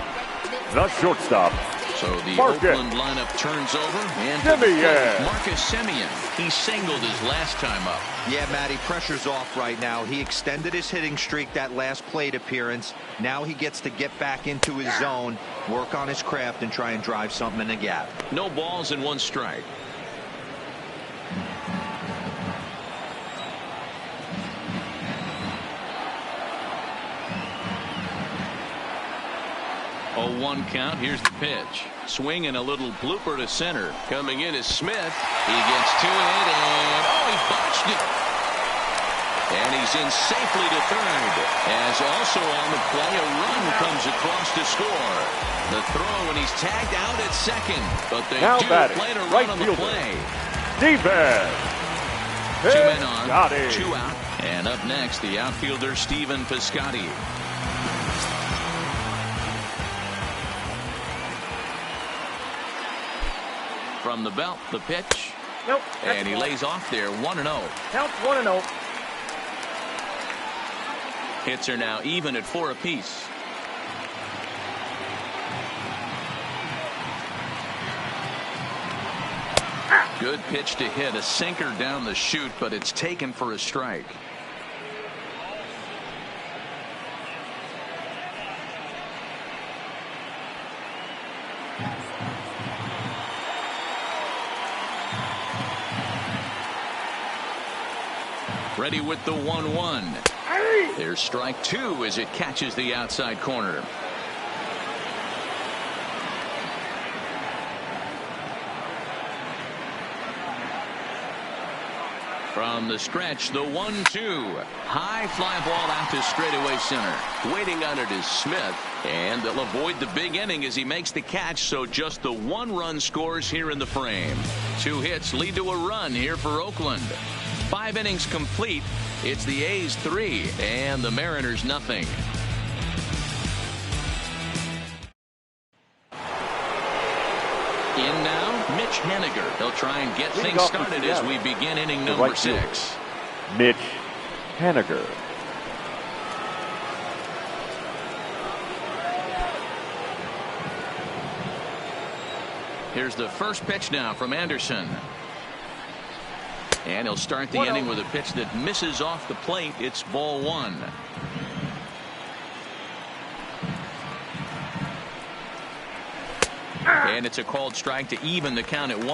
the shortstop. So the Marcus. Oakland lineup turns over, and Marcus Semien. He singled his last time up. Yeah, Matty, pressure's off right now. He extended his hitting streak that last plate appearance. Now he gets to get back into his zone, work on his craft, and try and drive something in the gap. No balls and 1 strike. Oh, 1 count. Here's the pitch. Swing and a little blooper to center. Coming in is Smith. He gets to it, and he botched it. And he's in safely to third. As also on the play, a run comes across to score. The throw, and he's tagged out at second. But they now do play to run on the play. Defense. 2 men on, 2 out. And up next, the outfielder, Stephen Piscotty. From the belt, the pitch. Nope. And he lays off there, 1-0. Counts 1-0. Hits are now even at 4 apiece. Good pitch to hit, a sinker down the chute, but it's taken for a strike. Ready with the 1-1. There's strike 2 as it catches the outside corner. From the stretch, the 1-2. High fly ball out to straightaway center. Waiting on it is Smith, and they'll avoid the big inning as he makes the catch, so just the 1 run scores here in the frame. 2 hits lead to a run here for Oakland. 5 innings complete. It's the A's 3 and the Mariners nothing. In now, Mitch Haniger. He'll try and get things started as we begin inning number 6. Mitch Haniger. Here's the first pitch now from Anderson. And he'll start the inning with a pitch that misses off the plate. It's ball 1. And it's a called strike to even the count at 1.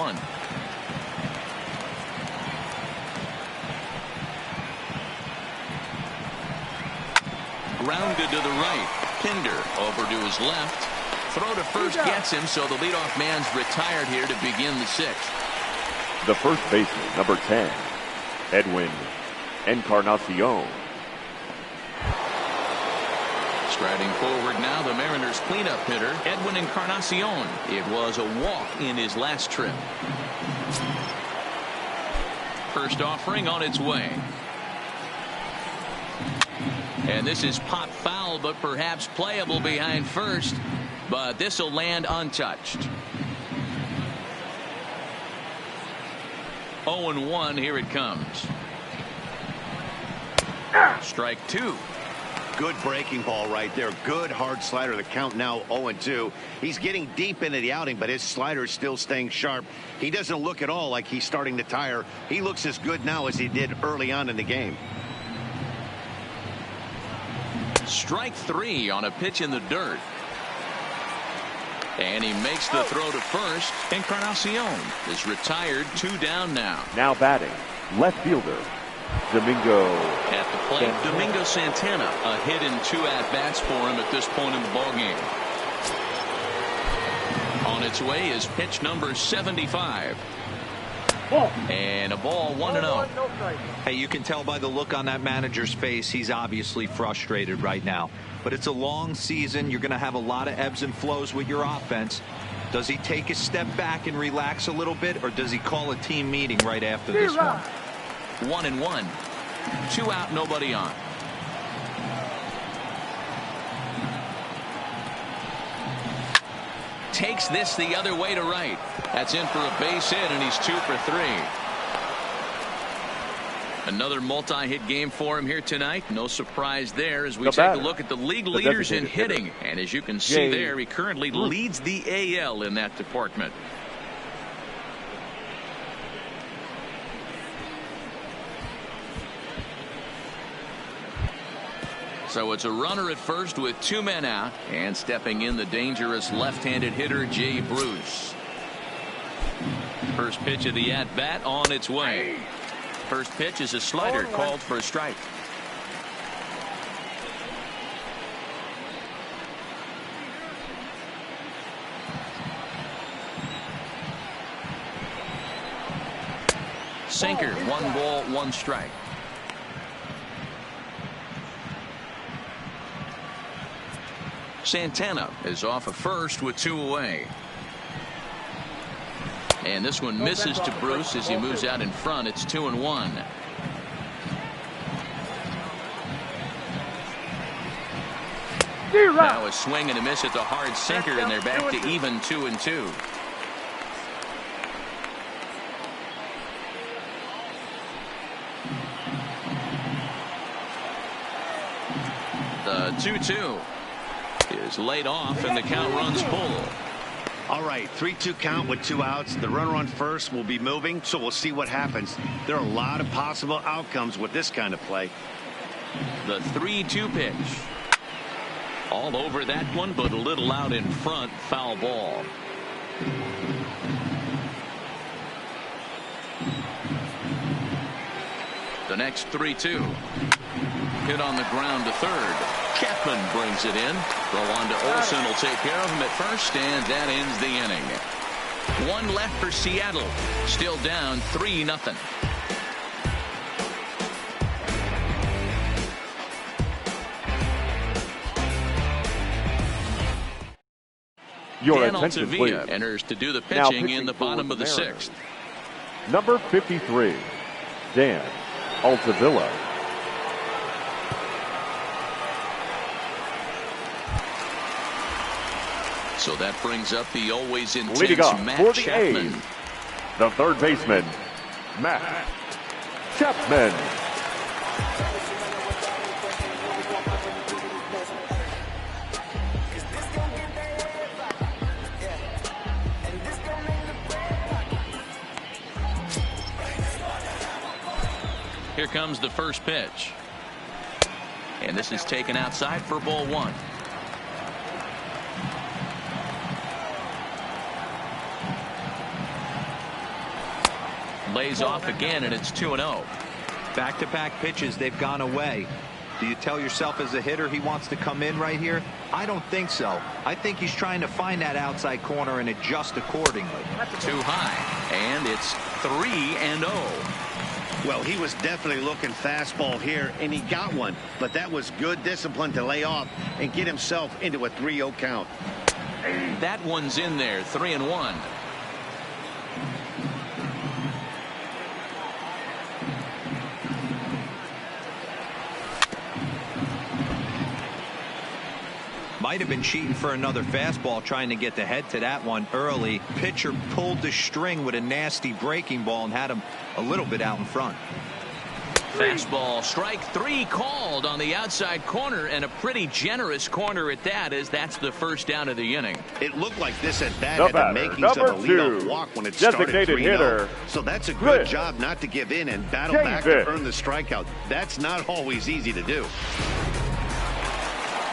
Grounded to the right. Pinder over to his left. Throw to first gets him, so the leadoff man's retired here to begin the 6th. The first baseman, number 10, Edwin Encarnacion. Striding forward now, the Mariners cleanup hitter, Edwin Encarnacion. It was a walk in his last trip. First offering on its way. And this is pop foul, but perhaps playable behind first. But this will land untouched. 0-1, here it comes. Strike 2. Good breaking ball right there. Good hard slider. The count now 0-2. He's getting deep into the outing, but his slider is still staying sharp. He doesn't look at all like he's starting to tire. He looks as good now as he did early on in the game. Strike 3 on a pitch in the dirt. And he makes the throw to first. Encarnacion is retired, 2 down now. Now batting, left fielder, Domingo. At the plate, Domingo Santana. A hit in 2 at-bats for him at this point in the ballgame. On its way is pitch number 75. And a ball, 1-0. Hey, you can tell by the look on that manager's face, he's obviously frustrated right now. But it's a long season. You're going to have a lot of ebbs and flows with your offense. Does he take a step back and relax a little bit, or does he call a team meeting right after this one? 1-1. 2 out, nobody on. Takes this the other way to right. That's in for a base hit, and he's 2 for 3. Another multi-hit game for him here tonight. No surprise there as we take a look at the league leaders in hitting. And as you can see there, he currently leads the AL in that department. So it's a runner at first with 2 men out, and stepping in the dangerous left-handed hitter Jay Bruce. First pitch of the at-bat on its way. First pitch is a slider called for a strike. Sinker, 1 ball, 1 strike. Santana is off of first with 2 away. And this one misses to Bruce as he moves out in front. It's 2-1. Now a swing and a miss at the hard sinker, and they're back to even 2-2. The 2-2 is laid off, and the count runs full. All right, 3-2 count with 2 outs. The runner on first will be moving, so we'll see what happens. There are a lot of possible outcomes with this kind of play. The 3-2 pitch. All over that one, but a little out in front. Foul ball. The next 3-2. Hit on the ground to third. Chapman brings it in. Throw on to Olsen will take care of him at first, and that ends the inning. One left for Seattle. Still down 3-0. Your Dan attention, Altavilla please. enters to do the Now pitching in the bottom of the Mariners. 6th. Number 53, Dan Altavilla. So that brings up the always intense Leading off Matt for the Chapman. A's, the third baseman, Matt Chapman. Here comes the first pitch. And this is taken outside for ball 1. Lays off again, and it's 2-0. Back-to-back pitches, they've gone away. Do you tell yourself as a hitter he wants to come in right here? I don't think so. I think he's trying to find that outside corner and adjust accordingly. Too high, and it's 3-0. Well, he was definitely looking fastball here, and he got one. But that was good discipline to lay off and get himself into a 3-0 count. That one's in there, 3-1. Might have been cheating for another fastball, trying to get the head to that one early. Pitcher pulled the string with a nasty breaking ball and had him a little bit out in front. Fastball, strike 3 called on the outside corner, and a pretty generous corner at that, as that's the first down of the inning. It looked like this at bat The had the batter, makings number of a leadoff 2, walk when it started designated 3-0. hitter, So that's a good Chris job not to give in and battle Davis. back to earn the strikeout. That's not always easy to do.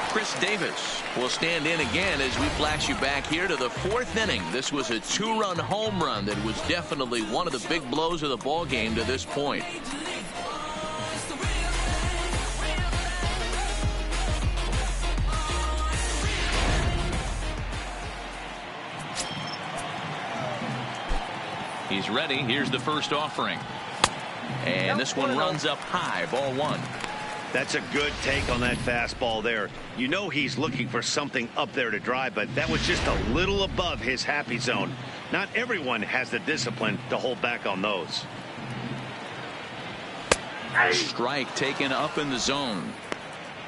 Chris Davis will stand in again as we flash you back here to the 4th inning. This was a 2-run home run that was definitely one of the big blows of the ball game to this point. He's ready. Here's the first offering. And this one runs up high, ball 1. That's a good take on that fastball there. You know he's looking for something up there to drive, but that was just a little above his happy zone. Not everyone has the discipline to hold back on those. Strike taken up in the zone.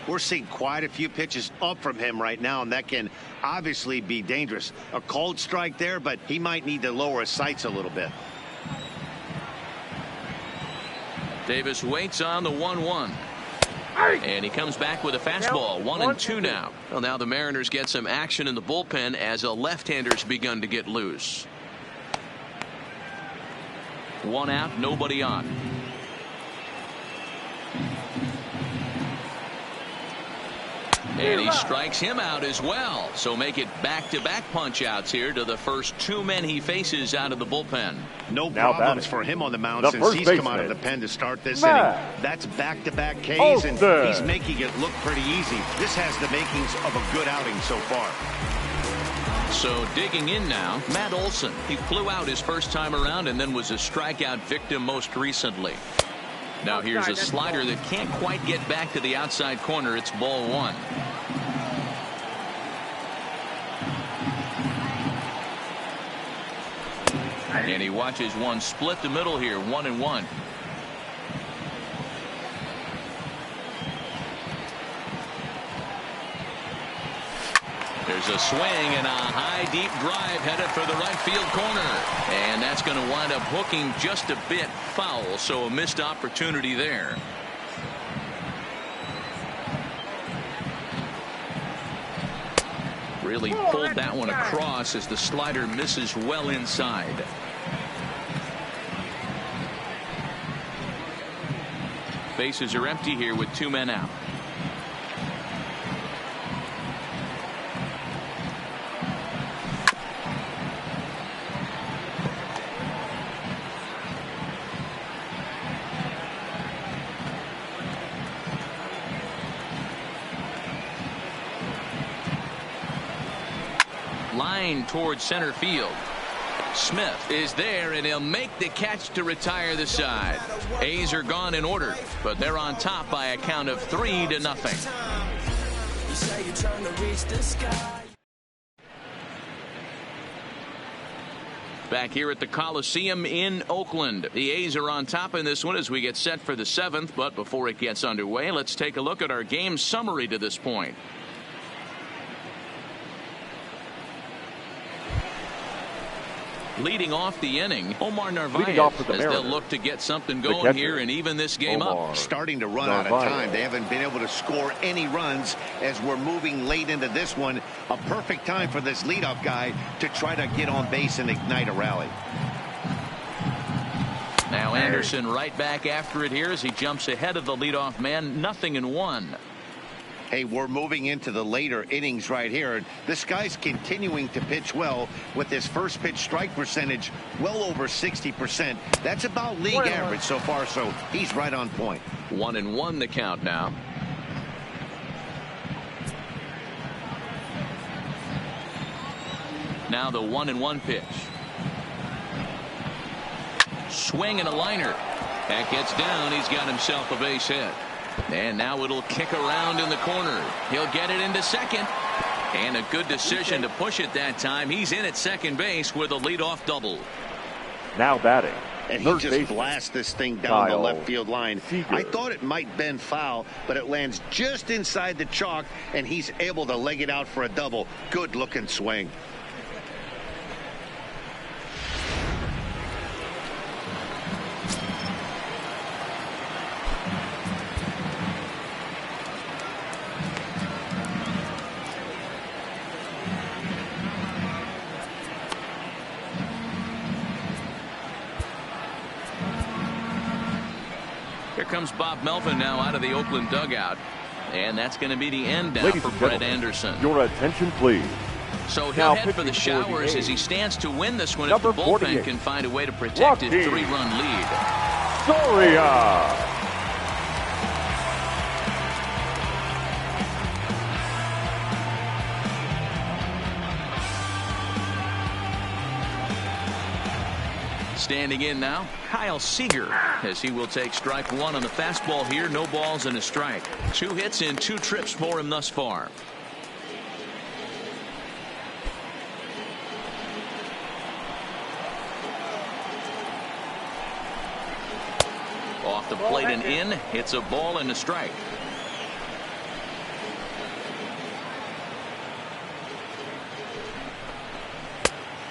We're seeing quite a few pitches up from him right now, and that can obviously be dangerous. A called strike there, but he might need to lower his sights a little bit. Davis waits on the 1-1. And he comes back with a fastball. 1-2 now. Well, now the Mariners get some action in the bullpen as a left-hander's begun to get loose. 1 out, nobody on. And he strikes him out as well. So make it back-to-back punch-outs here to the first 2 men he faces out of the bullpen. No Now problems batting, for him on the mound the since first he's come out of baseman, the pen to start this Matt inning. That's back-to-back Ks, Olsen. and he's making it look pretty easy. This has the makings of a good outing so far. So digging in now, Matt Olsen. He flew out his first time around and then was a strikeout victim most recently. Now here's a slider that can't quite get back to the outside corner. It's ball 1. And he watches one split the middle here, 1-1. There's a swing and a high deep drive headed for the right field corner, and that's going to wind up hooking just a bit foul, so a missed opportunity there. Really pulled that one across as the slider misses well inside. Bases are empty here with 2 men out. Line towards center field. Smith is there, and he'll make the catch to retire the side. A's are gone in order, but they're on top by a count of 3-0. Back here at the Coliseum in Oakland, the A's are on top in this one as we get set for the 7th. But before it gets underway, let's take a look at our game summary to this point. Leading off the inning, Omar Narvaez, as they'll look to get something going here and even this game up. Starting to run out of time. They haven't been able to score any runs as we're moving late into this one. A perfect time for this leadoff guy to try to get on base and ignite a rally. Now Anderson right back after it here as he jumps ahead of the leadoff man. 0-1. Hey, we're moving into the later innings right here. This guy's continuing to pitch well with his first pitch strike percentage well over 60%. That's about league average so far, so he's right on point. 1-1 the count now. Now the 1-1 pitch. Swing and a liner. That gets down. He's got himself a base hit. And now it'll kick around in the corner. He'll get it into second. And a good decision to push it that time. He's in at second base with a leadoff double. Now batting. And he just blasts this thing down the left field line. I thought it might bend foul, but it lands just inside the chalk, and he's able to leg it out for a double. Good looking swing. Here comes Bob Melvin now out of the Oakland dugout. And that's going to be the end now for Brett Anderson. Your attention, please. So he'll head for the showers as he stands to win this one if the bullpen can find a way to protect his 3-run lead. Soria. Standing in now, Kyle Seager, as he will take strike one on the fastball here. No balls and a strike. 2 hits in 2 trips for him thus far. Off the plate and in. It's a ball and a strike.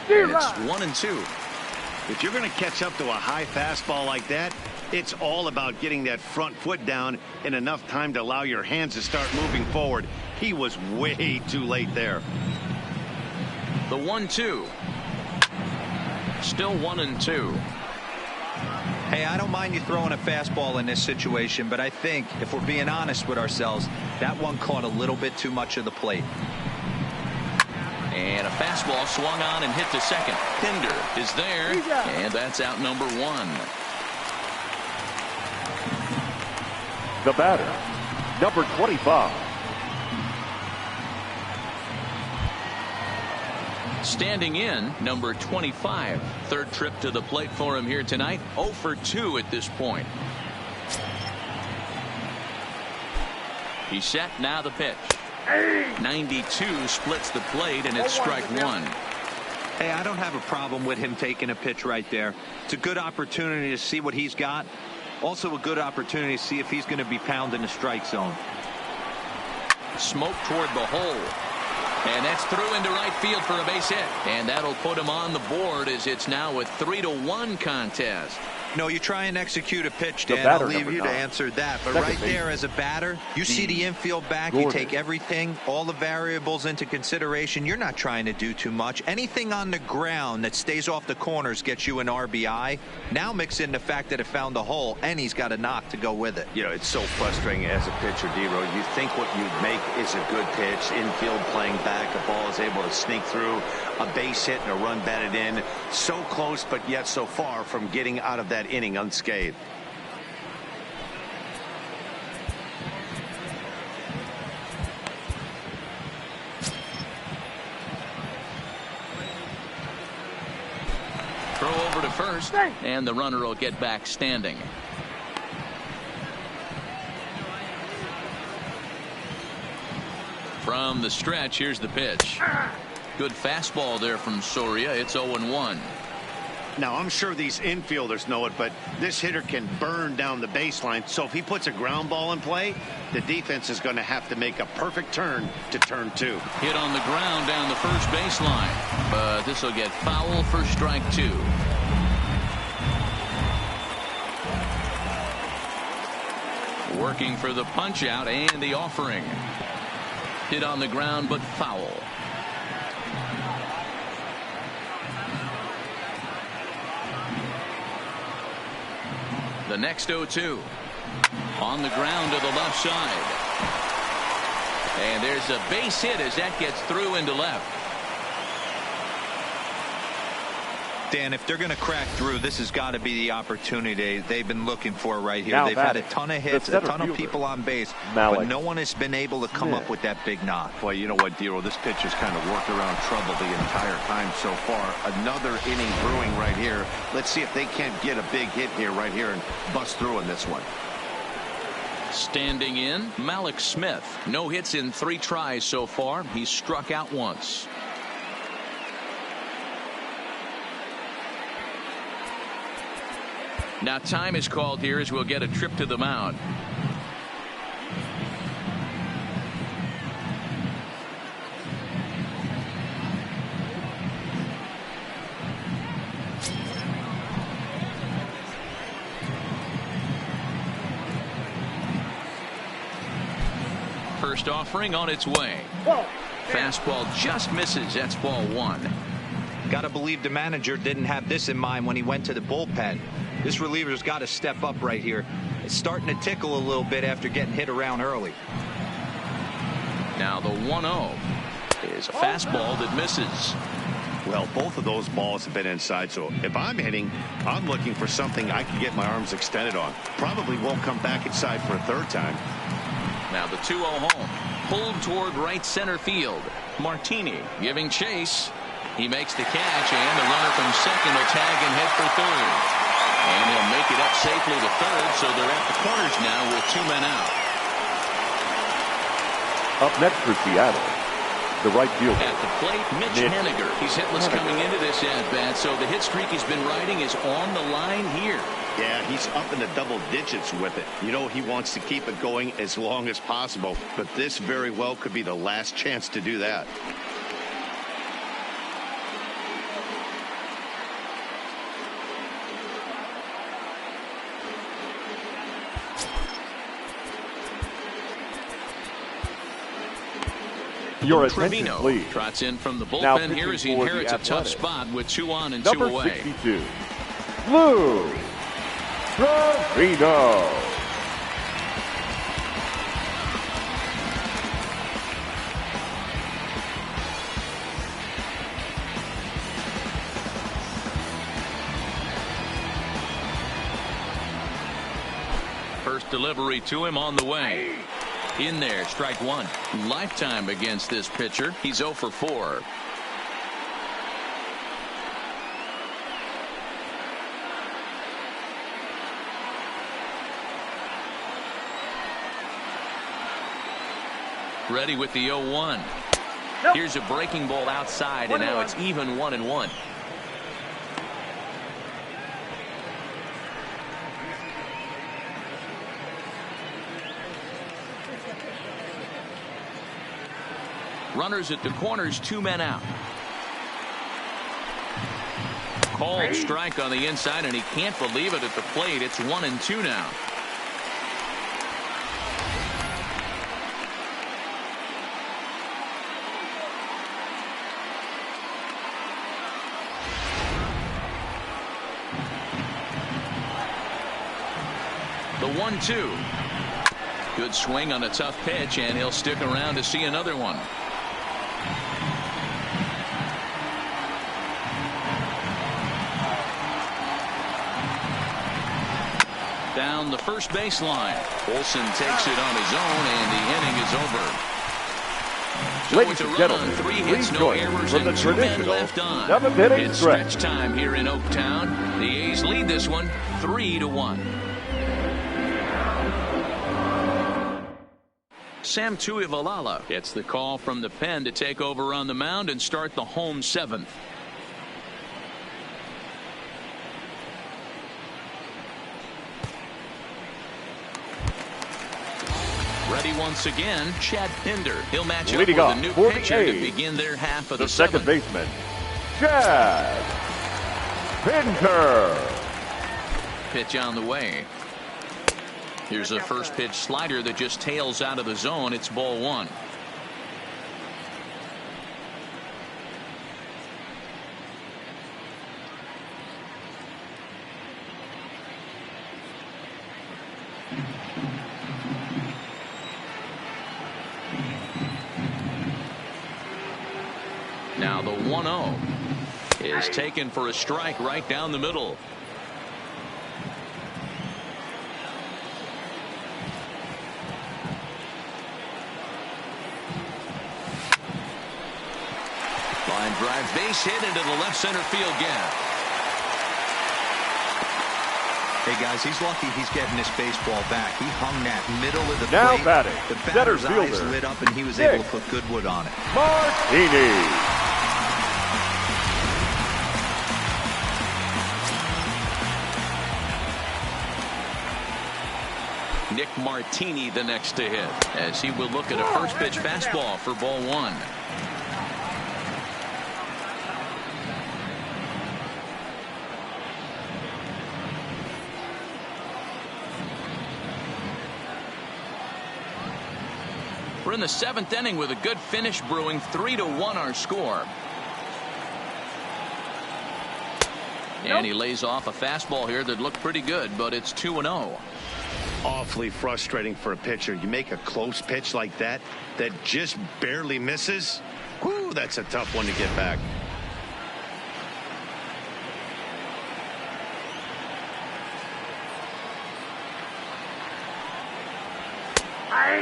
And it's 1-2. If you're going to catch up to a high fastball like that, it's all about getting that front foot down in enough time to allow your hands to start moving forward. He was way too late there. The 1-2. Still 1-2. Hey, I don't mind you throwing a fastball in this situation, but I think if we're being honest with ourselves, that one caught a little bit too much of the plate. And a fastball swung on and hit to second. Pinder is there, and that's out number 1. The batter, number 25. Standing in, number 25. Third trip to the plate for him here tonight. 0 for 2 at this point. He's set, now the pitch. 92 splits the plate, and it's strike 1. Hey, I don't have a problem with him taking a pitch right there. It's a good opportunity to see what he's got. Also a good opportunity to see if he's going to be pounding the strike zone. Smoke toward the hole. And that's through into right field for a base hit. And that'll put him on the board as it's now a 3-1 contest. No, you try and execute a pitch, Dan. I'll leave you to answer that. But right there as a batter, you see the infield back, you take everything, all the variables into consideration. You're not trying to do too much. Anything on the ground that stays off the corners gets you an RBI. Now mix in the fact that it found the hole, and he's got a knock to go with it. You know, it's so frustrating as a pitcher, D-Row. You think what you make is a good pitch, infield playing back, the ball is able to sneak through, a base hit and a run batted in. So close, but yet so far from getting out of that inning unscathed. Throw over to first, and the runner will get back standing. From the stretch, here's the pitch. Good fastball there from Soria. It's 0-1. Now, I'm sure these infielders know it, but this hitter can burn down the baseline. So if he puts a ground ball in play, the defense is going to have to make a perfect turn to turn 2. Hit on the ground down the first baseline, but this will get foul for strike 2. Working for the punch out and the offering. Hit on the ground, but foul. The next 0-2 on the ground to the left side, and there's a base hit as that gets through into left. Dan, if they're going to crack through, this has got to be the opportunity they've been looking for right here. They've had a ton of hits, a ton of people on base, but no one has been able to come up with that big knock. Boy, you know what, D-Row, this pitch has kind of worked around trouble the entire time so far. Another inning brewing right here. Let's see if they can't get a big hit here right here and bust through in this one. Standing in, Malik Smith. No hits in 3 tries so far. He's struck out once. Now time is called here as we'll get a trip to the mound. First offering on its way. Fastball just misses. That's ball 1. Got to believe the manager didn't have this in mind when he went to the bullpen. This reliever's got to step up right here. It's starting to tickle a little bit after getting hit around early. Now the 1-0 is a fastball that misses. Well, both of those balls have been inside, so if I'm hitting, I'm looking for something I can get my arms extended on. Probably won't come back inside for a third time. Now the 2-0 home. Pulled toward right center field. Martini giving chase. He makes the catch, and the runner from second will tag and head for third. And he'll make it up safely to third, so they're at the corners now with 2 men out. Up next for Seattle, the right fielder. At the plate, Mitch Haniger. He's hitless coming into this at-bat, so the hit streak he's been riding is on the line here. Yeah, he's up in the double digits with it. You know, he wants to keep it going as long as possible, but this very well could be the last chance to do that. Your attention, Trevino please. trots in from the bullpen here as he inherits a tough spot with 2 on and 2 Number away. 62, Lou Trevino. First delivery to him on the way. In there, strike 1. Lifetime against this pitcher. He's 0 for 4. Ready with the 0-1. Here's a breaking ball outside, and now it's even 1-1. Runners at the corners, 2 men out. Called strike on the inside, and he can't believe it at the plate. It's 1-2 now. The 1-2. Good swing on a tough pitch, and he'll stick around to see another one. Down the first baseline. Olsen takes it on his own, and the inning is over. So Ladies it's a and run gentlemen, on 3 please hits, no join errors, from the and 2 men traditional left on. 7th-inning It's stretch. stretch time here in Oaktown. The A's lead this one 3-1. Sam Tuivalala gets the call from the pen to take over on the mound and start the home 7th. Ready once again, Chad Pinder. He'll match up with Leading a off new for the pitcher to A's, begin their half of the the second 7th. baseman, Chad Pinder. Pitch on the way. Here's a first pitch slider that just tails out of the zone. It's ball 1. Now the 1-0 is taken for a strike right down the middle. Line drive, base hit into the left center field gap. Hey guys, he's lucky he's getting this baseball back. He hung that middle of the Now plate. batting, The center batter's eyes fielder, lit up, and he was able to put good wood on it. Martini. Nick Martini the next to hit, as he will look at a first pitch fastball for ball 1. We're in the 7th inning with a good finish brewing. 3-1 our score. And he lays off a fastball here that looked pretty good, but it's 2-0. Awfully frustrating for a pitcher. You make a close pitch like that just barely misses. Whew, that's a tough one to get back.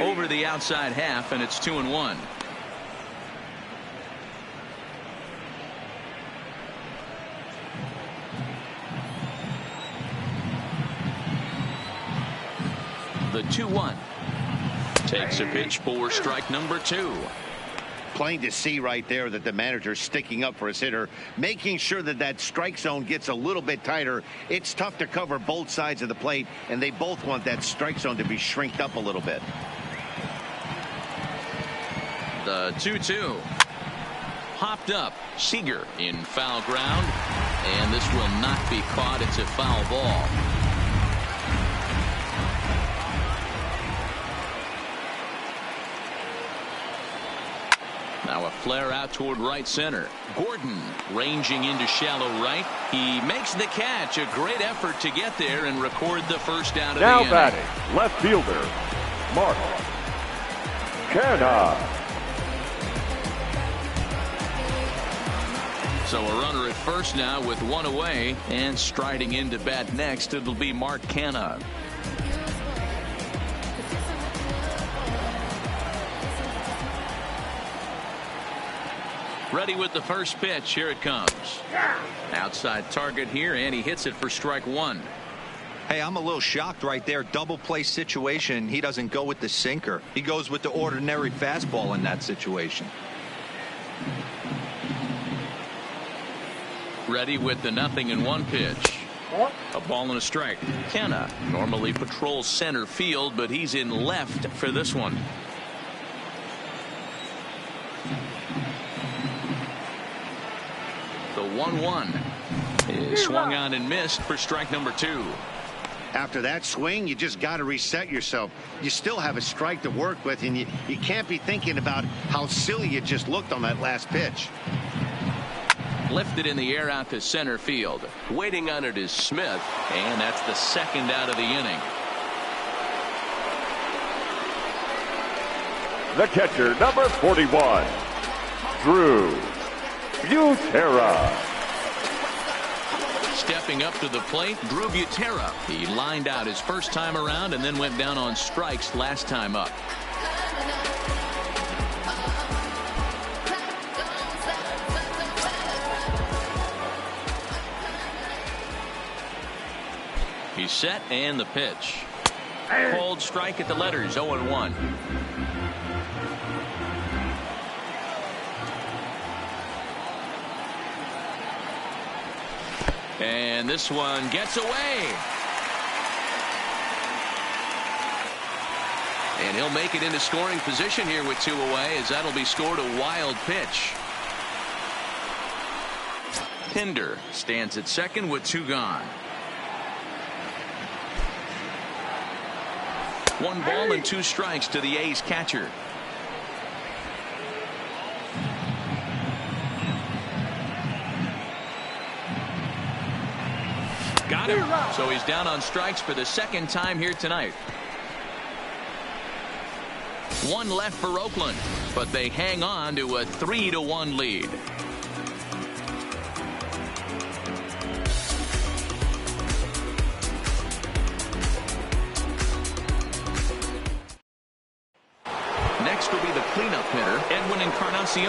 Over the outside half, and it's 2-1. The 2-1 takes a pitch for strike number 2. Plain to see right there that the manager's sticking up for his hitter, making sure that that strike zone gets a little bit tighter. It's tough to cover both sides of the plate, and they both want that strike zone to be shrinked up a little bit. The 2-2 popped up. Seager in foul ground, and this will not be caught. It's a foul ball. Now a flare out toward right center. Gordon ranging into shallow right. He makes the catch. A great effort to get there and record the first down of the inning. Now batting, left fielder, Mark Canha. So a runner at first now with 1 away, and striding into bat next, it'll be Mark Canha. Ready with the first pitch. Here it comes. Outside target here, and he hits it for strike 1. Hey, I'm a little shocked right there. Double play situation. He doesn't go with the sinker. He goes with the ordinary fastball in that situation. Ready with the 0-1 pitch. A ball and a strike. Canha normally patrols center field, but he's in left for this one. The 1-1. He swung on and missed for strike number 2. After that swing, you just got to reset yourself. You still have a strike to work with, and you can't be thinking about how silly you just looked on that last pitch. Lifted in the air out to center field. Waiting on it is Smith, and that's the second out of the inning. The catcher, number 41, Drew Butera. Stepping up to the plate, Drew Butera. He lined out his first time around and then went down on strikes last time up. He's set and the pitch. Cold strike at the letters, 0-1. And this one gets away. And he'll make it into scoring position here with 2 away, as that'll be scored a wild pitch. Pinder stands at second with 2 gone. 1 ball and 2 strikes to the A's catcher. Got him. So he's down on strikes for the second time here tonight. 1 left for Oakland, but they hang on to a 3-1 lead. Next will be the cleanup hitter, Edwin Encarnacion.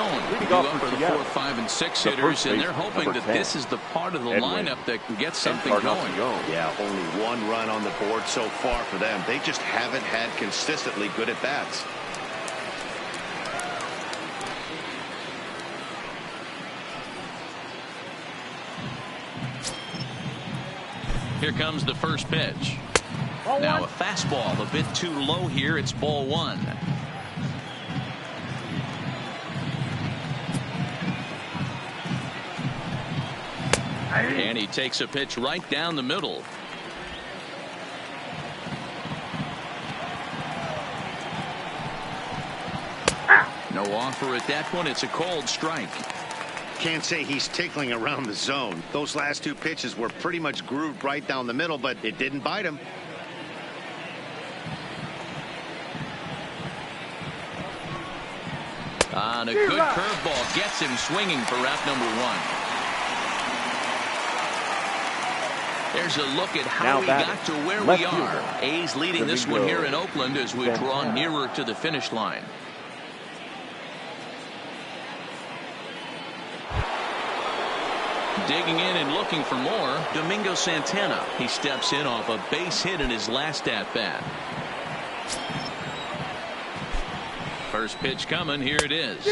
Go up for the 4, 5, and 6 hitters, and they're hoping that this is the part of the lineup that can get something going. Yeah, only 1 run on the board so far for them. They just haven't had consistently good at bats. Here comes the first pitch. Now a fastball a bit too low here. It's ball 1. And he takes a pitch right down the middle. No offer at that one. It's a cold strike. Can't say he's tickling around the zone. Those last 2 pitches were pretty much grooved right down the middle, but it didn't bite him. On a good curveball gets him swinging for route number 1. There's a look at how we got to where we are. A's leading this one here in Oakland as we draw nearer to the finish line. Digging in and looking for more, Domingo Santana. He steps in off a base hit in his last at-bat. First pitch coming. Here it is.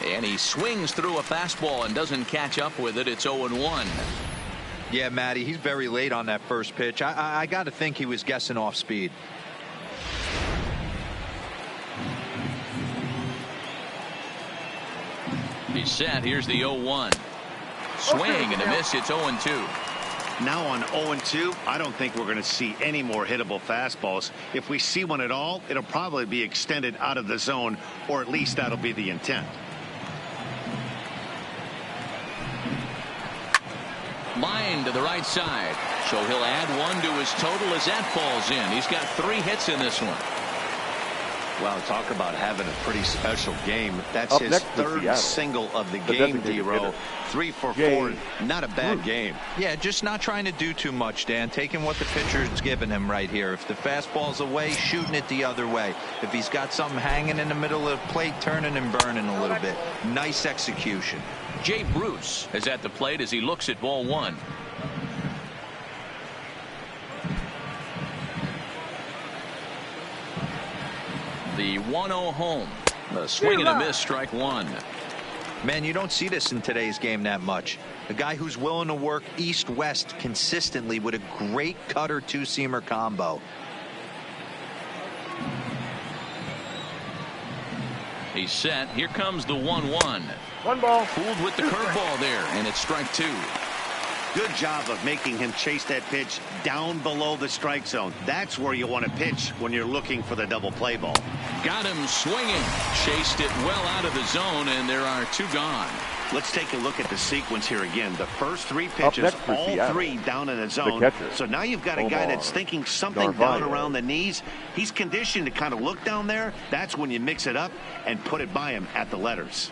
And he swings through a fastball and doesn't catch up with it. It's 0-1. Yeah, Matty, he's very late on that first pitch. I got to think he was guessing off speed. He's set. Here's the 0-1. Swing and a miss. It's 0-2. Now on 0-2, I don't think we're going to see any more hittable fastballs. If we see one at all, it'll probably be extended out of the zone, or at least that'll be the intent. Line to the right side. So he'll add 1 to his total as that falls in. He's got 3 hits in this one. Well, talk about having a pretty special game. That's his 3rd single of the game, D-Row. 3 for 4. Not a bad game. Yeah, just not trying to do too much, Dan. Taking what the pitcher's giving him right here. If the fastball's away, shooting it the other way. If he's got something hanging in the middle of the plate, turning and burning a little bit. Nice execution. Jay Bruce is at the plate as he looks at ball 1. The 1-0 home. A swing and a miss, strike 1. Man, you don't see this in today's game that much. A guy who's willing to work east-west consistently with a great cutter 2-seamer combo. He's set. Here comes the 1-1. 1 ball. Fooled with the curveball there, and it's strike 2. Good job of making him chase that pitch down below the strike zone. That's where you want to pitch when you're looking for the double play ball. Got him swinging. Chased it well out of the zone, and there are 2 gone. Let's take a look at the sequence here again. The first 3 pitches, all 3 down in the zone. So now you've got a guy that's thinking something down around the knees. He's conditioned to kind of look down there. That's when you mix it up and put it by him at the letters.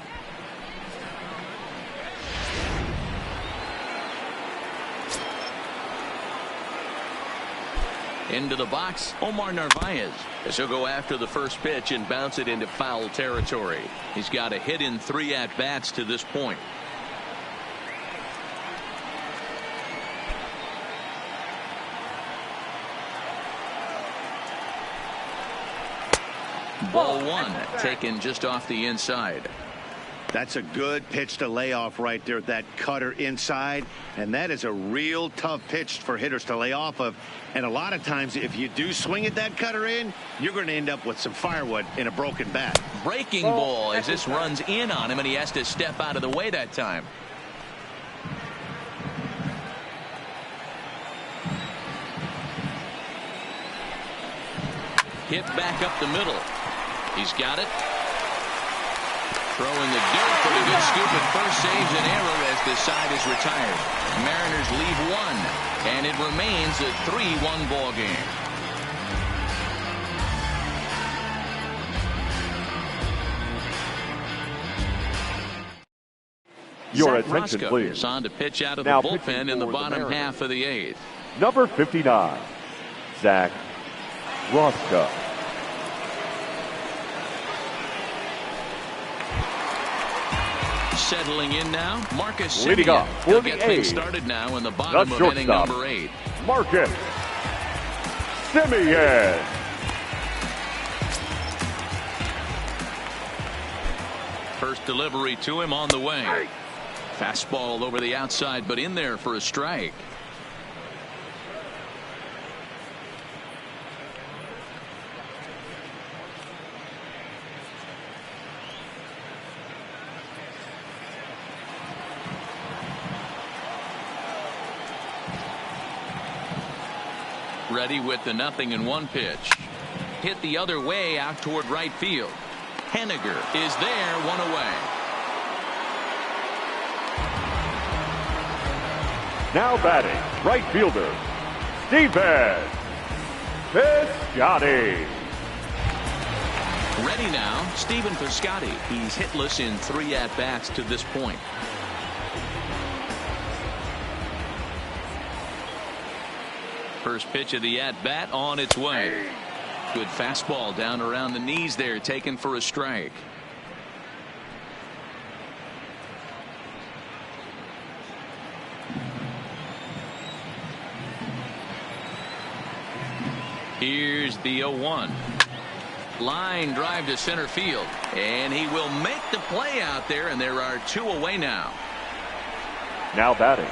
Into the box, Omar Narvaez, as he'll go after the first pitch and bounce it into foul territory. He's got a hit in 3 at-bats to this point. Ball 1, taken just off the inside. That's a good pitch to lay off right there, that cutter inside. And that is a real tough pitch for hitters to lay off of. And a lot of times, if you do swing at that cutter in, you're going to end up with some firewood in a broken bat. Breaking ball as this runs in on him, and he has to step out of the way that time. Hit back up the middle. He's got it. Throwing the dirt for the good scoop at first, saves an error as the side is retired. Mariners leave 1, and it remains a 3-1 ball game. Your Zach attention, Roscoe please. is on to pitch out of Now the bullpen in the bottom half of the 8th. Number 59, Zach Roscoe. Settling in now, Marcus Leading Semien. off for He'll the get things A's, started now in the bottom the of inning shortstop, number 8. Marcus Semien. First delivery to him on the way. Fastball over the outside, but in there for a strike. Ready with the 0-1 pitch. Hit the other way out toward right field. Henniger is there, 1 away. Now batting, right fielder, Steven Piscotty. Ready now, Stephen Piscotty. He's hitless in 3 at-bats to this point. First pitch of the at-bat on its way. Good fastball down around the knees there, taken for a strike. Here's the 0-1. Line drive to center field, and he will make the play out there, and there are 2 away now. Now batting,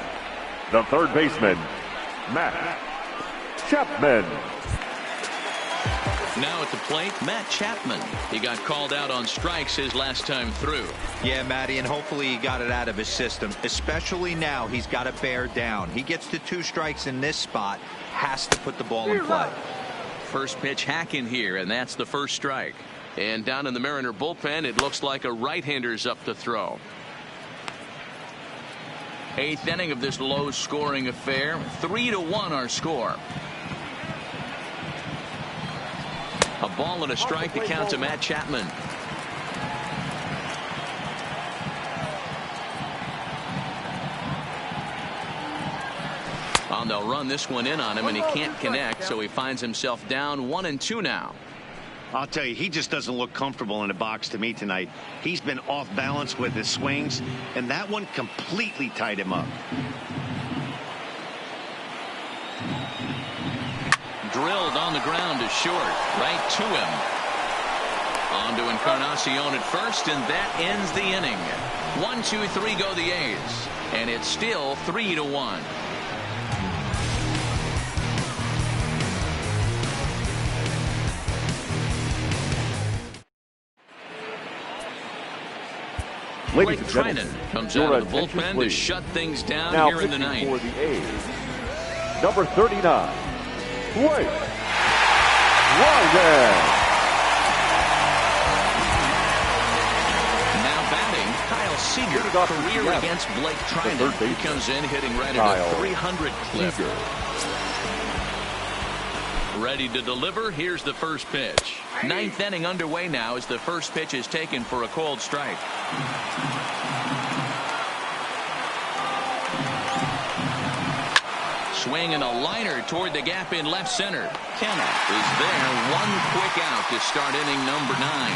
the third baseman, Matt Chapman. Now at the plate, Matt Chapman. He got called out on strikes his last time through. Yeah, Matty, and hopefully he got it out of his system. Especially now, he's got to bear down. He gets to 2 strikes in this spot, has to put the ball in play. First pitch hack in here, and that's the first strike. And down in the Mariner bullpen, it looks like a right-hander's up to throw. 8th inning of this low-scoring affair. 3-1 our score. A ball and a strike to count to Matt Chapman. Well, they'll run this one in on him, and he can't connect, so he finds himself down 1-2 now. I'll tell you, he just doesn't look comfortable in the box to me tonight. He's been off balance with his swings, and that one completely tied him up. Drilled on the ground to short, right to him. On to Encarnacion at first, and that ends the inning. 1-2-3 go the A's, and it's still 3-1. Blake Trinan comes out of the bullpen to shut things down now here in the ninth. For the A's, number 39, Blake Trinan. Kyle Seager, career against Blake Trinan. He comes in hitting right at a 300 clip. Ready to deliver. Here's the first pitch. Ninth inning underway now as the first pitch is taken for a called strike. Swing and a liner toward the gap in left center. Kenna is there. One quick out to start inning number 9.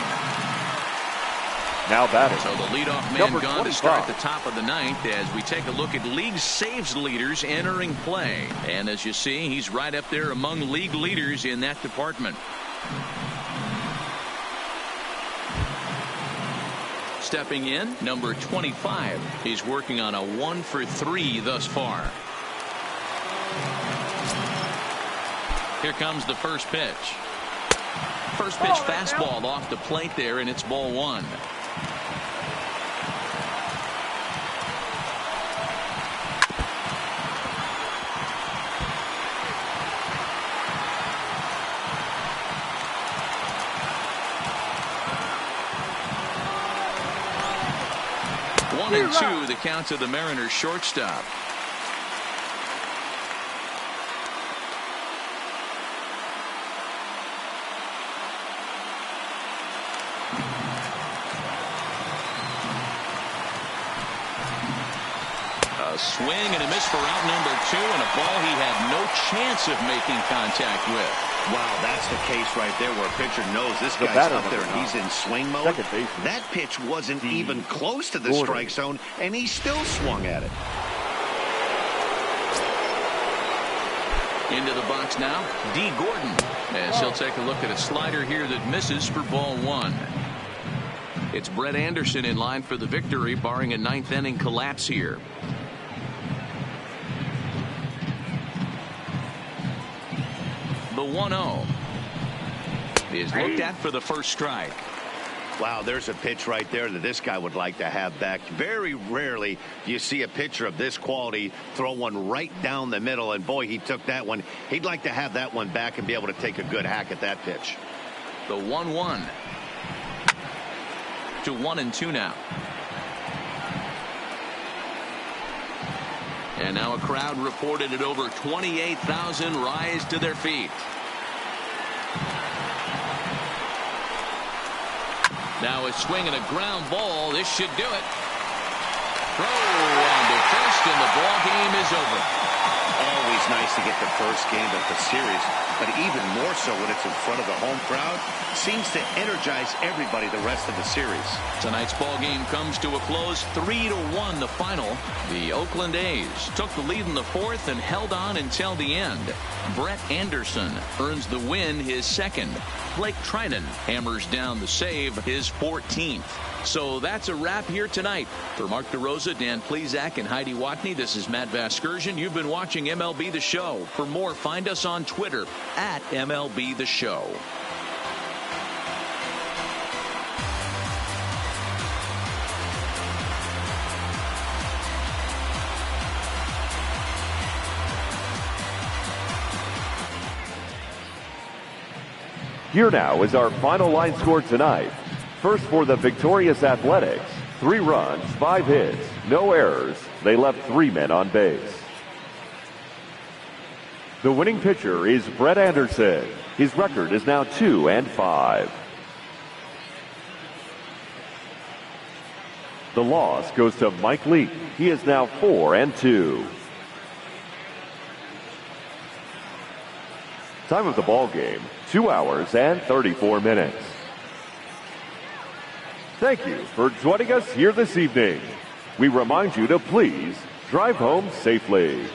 Now batting. So the leadoff man number gone 25. to start the top of the ninth as we take a look at league saves leaders entering play. And as you see, he's right up there among league leaders in that department. Stepping in, number 25. He's working on a 1-for-3 thus far. Here comes the first pitch. First pitch fastball off the plate there, and it's ball 1. One and two, the count to the Mariners shortstop. A swing and a miss for out number 2, and a ball he had no chance of making contact with. Wow, that's the case right there where a pitcher knows this guy's up there and he's in swing mode. That pitch wasn't even close to the strike zone, and he still swung at it. Into the box now, D. Gordon, as he'll take a look at a slider here that misses for ball 1. It's Brett Anderson in line for the victory, barring a ninth inning collapse here. The 1-0 is looked at for the first strike. Wow, there's a pitch right there that this guy would like to have back. Very rarely do you see a pitcher of this quality throw one right down the middle, and boy, he took that one. He'd like to have that one back and be able to take a good hack at that pitch. The 1-1 to 1-2 now. And now a crowd reported at over 28,000 rise to their feet. Now a swing and a ground ball. This should do it. Throw on to first, and the ball game is over. Always nice to get the first game of the series, but even more so when it's in front of the home crowd. Seems to energize everybody the rest of the series. Tonight's ball game comes to a close, 3-1 the final. The Oakland A's took the lead in the fourth and held on until the end. Brett Anderson earns the win, his second. Blake Trinan hammers down the save, his 14th. So that's a wrap here tonight. For Mark DeRosa, Dan Plesac, and Heidi Watney, this is Matt Vasgersian. You've been watching MLB The Show. For more, find us on Twitter at MLB The Show. Here now is our final line score tonight. First for the victorious Athletics, 3 runs, 5 hits, no errors. They left 3 men on base. The winning pitcher is Brett Anderson. His record is now 2-5. The loss goes to Mike Leake. He is now 4-2. Time of the ball game, 2 hours and 34 minutes. Thank you for joining us here this evening. We remind you to please drive home safely.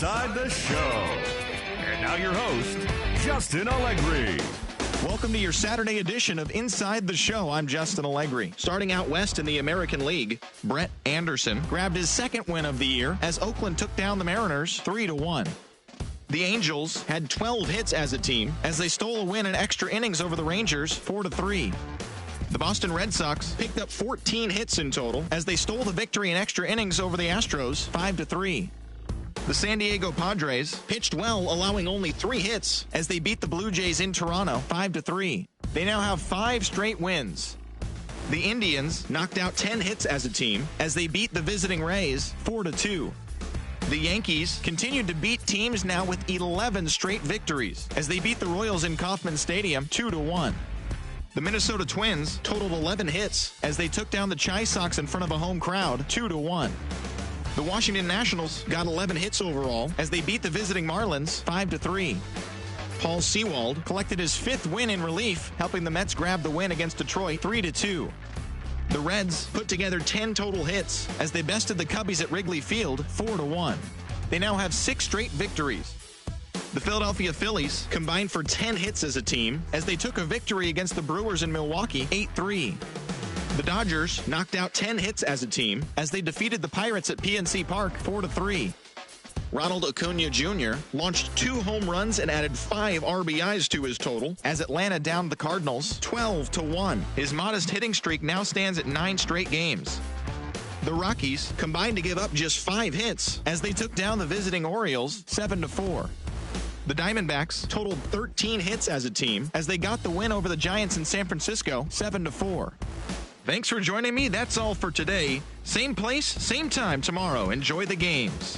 Inside the Show. And now your host, Justin Allegri. Welcome to your Saturday edition of Inside the Show. I'm Justin Allegri. Starting out west in the American League, Brett Anderson grabbed his second win of the year as Oakland took down the Mariners 3-1. The Angels had 12 hits as a team as they stole a win in extra innings over the Rangers 4-3. The Boston Red Sox picked up 14 hits in total as they stole the victory in extra innings over the Astros 5-3. The San Diego Padres pitched well, allowing only 3 hits as they beat the Blue Jays in Toronto 5-3. They now have 5 straight wins. The Indians knocked out 10 hits as a team as they beat the visiting Rays 4-2. The Yankees continued to beat teams now with 11 straight victories as they beat the Royals in Kauffman Stadium 2-1. The Minnesota Twins totaled 11 hits as they took down the Chi Sox in front of a home crowd 2-1. The Washington Nationals got 11 hits overall as they beat the visiting Marlins 5-3. Paul Sewald collected his 5th win in relief, helping the Mets grab the win against Detroit 3-2. The Reds put together 10 total hits as they bested the Cubbies at Wrigley Field 4-1. They now have 6 straight victories. The Philadelphia Phillies combined for 10 hits as a team as they took a victory against the Brewers in Milwaukee 8-3. The Dodgers knocked out 10 hits as a team as they defeated the Pirates at PNC Park 4-3. Ronald Acuna Jr. launched 2 home runs and added 5 RBIs to his total as Atlanta downed the Cardinals 12-1. His modest hitting streak now stands at 9 straight games. The Rockies combined to give up just 5 hits as they took down the visiting Orioles 7-4. The Diamondbacks totaled 13 hits as a team as they got the win over the Giants in San Francisco 7-4. Thanks for joining me. That's all for today. Same place, same time tomorrow. Enjoy the games.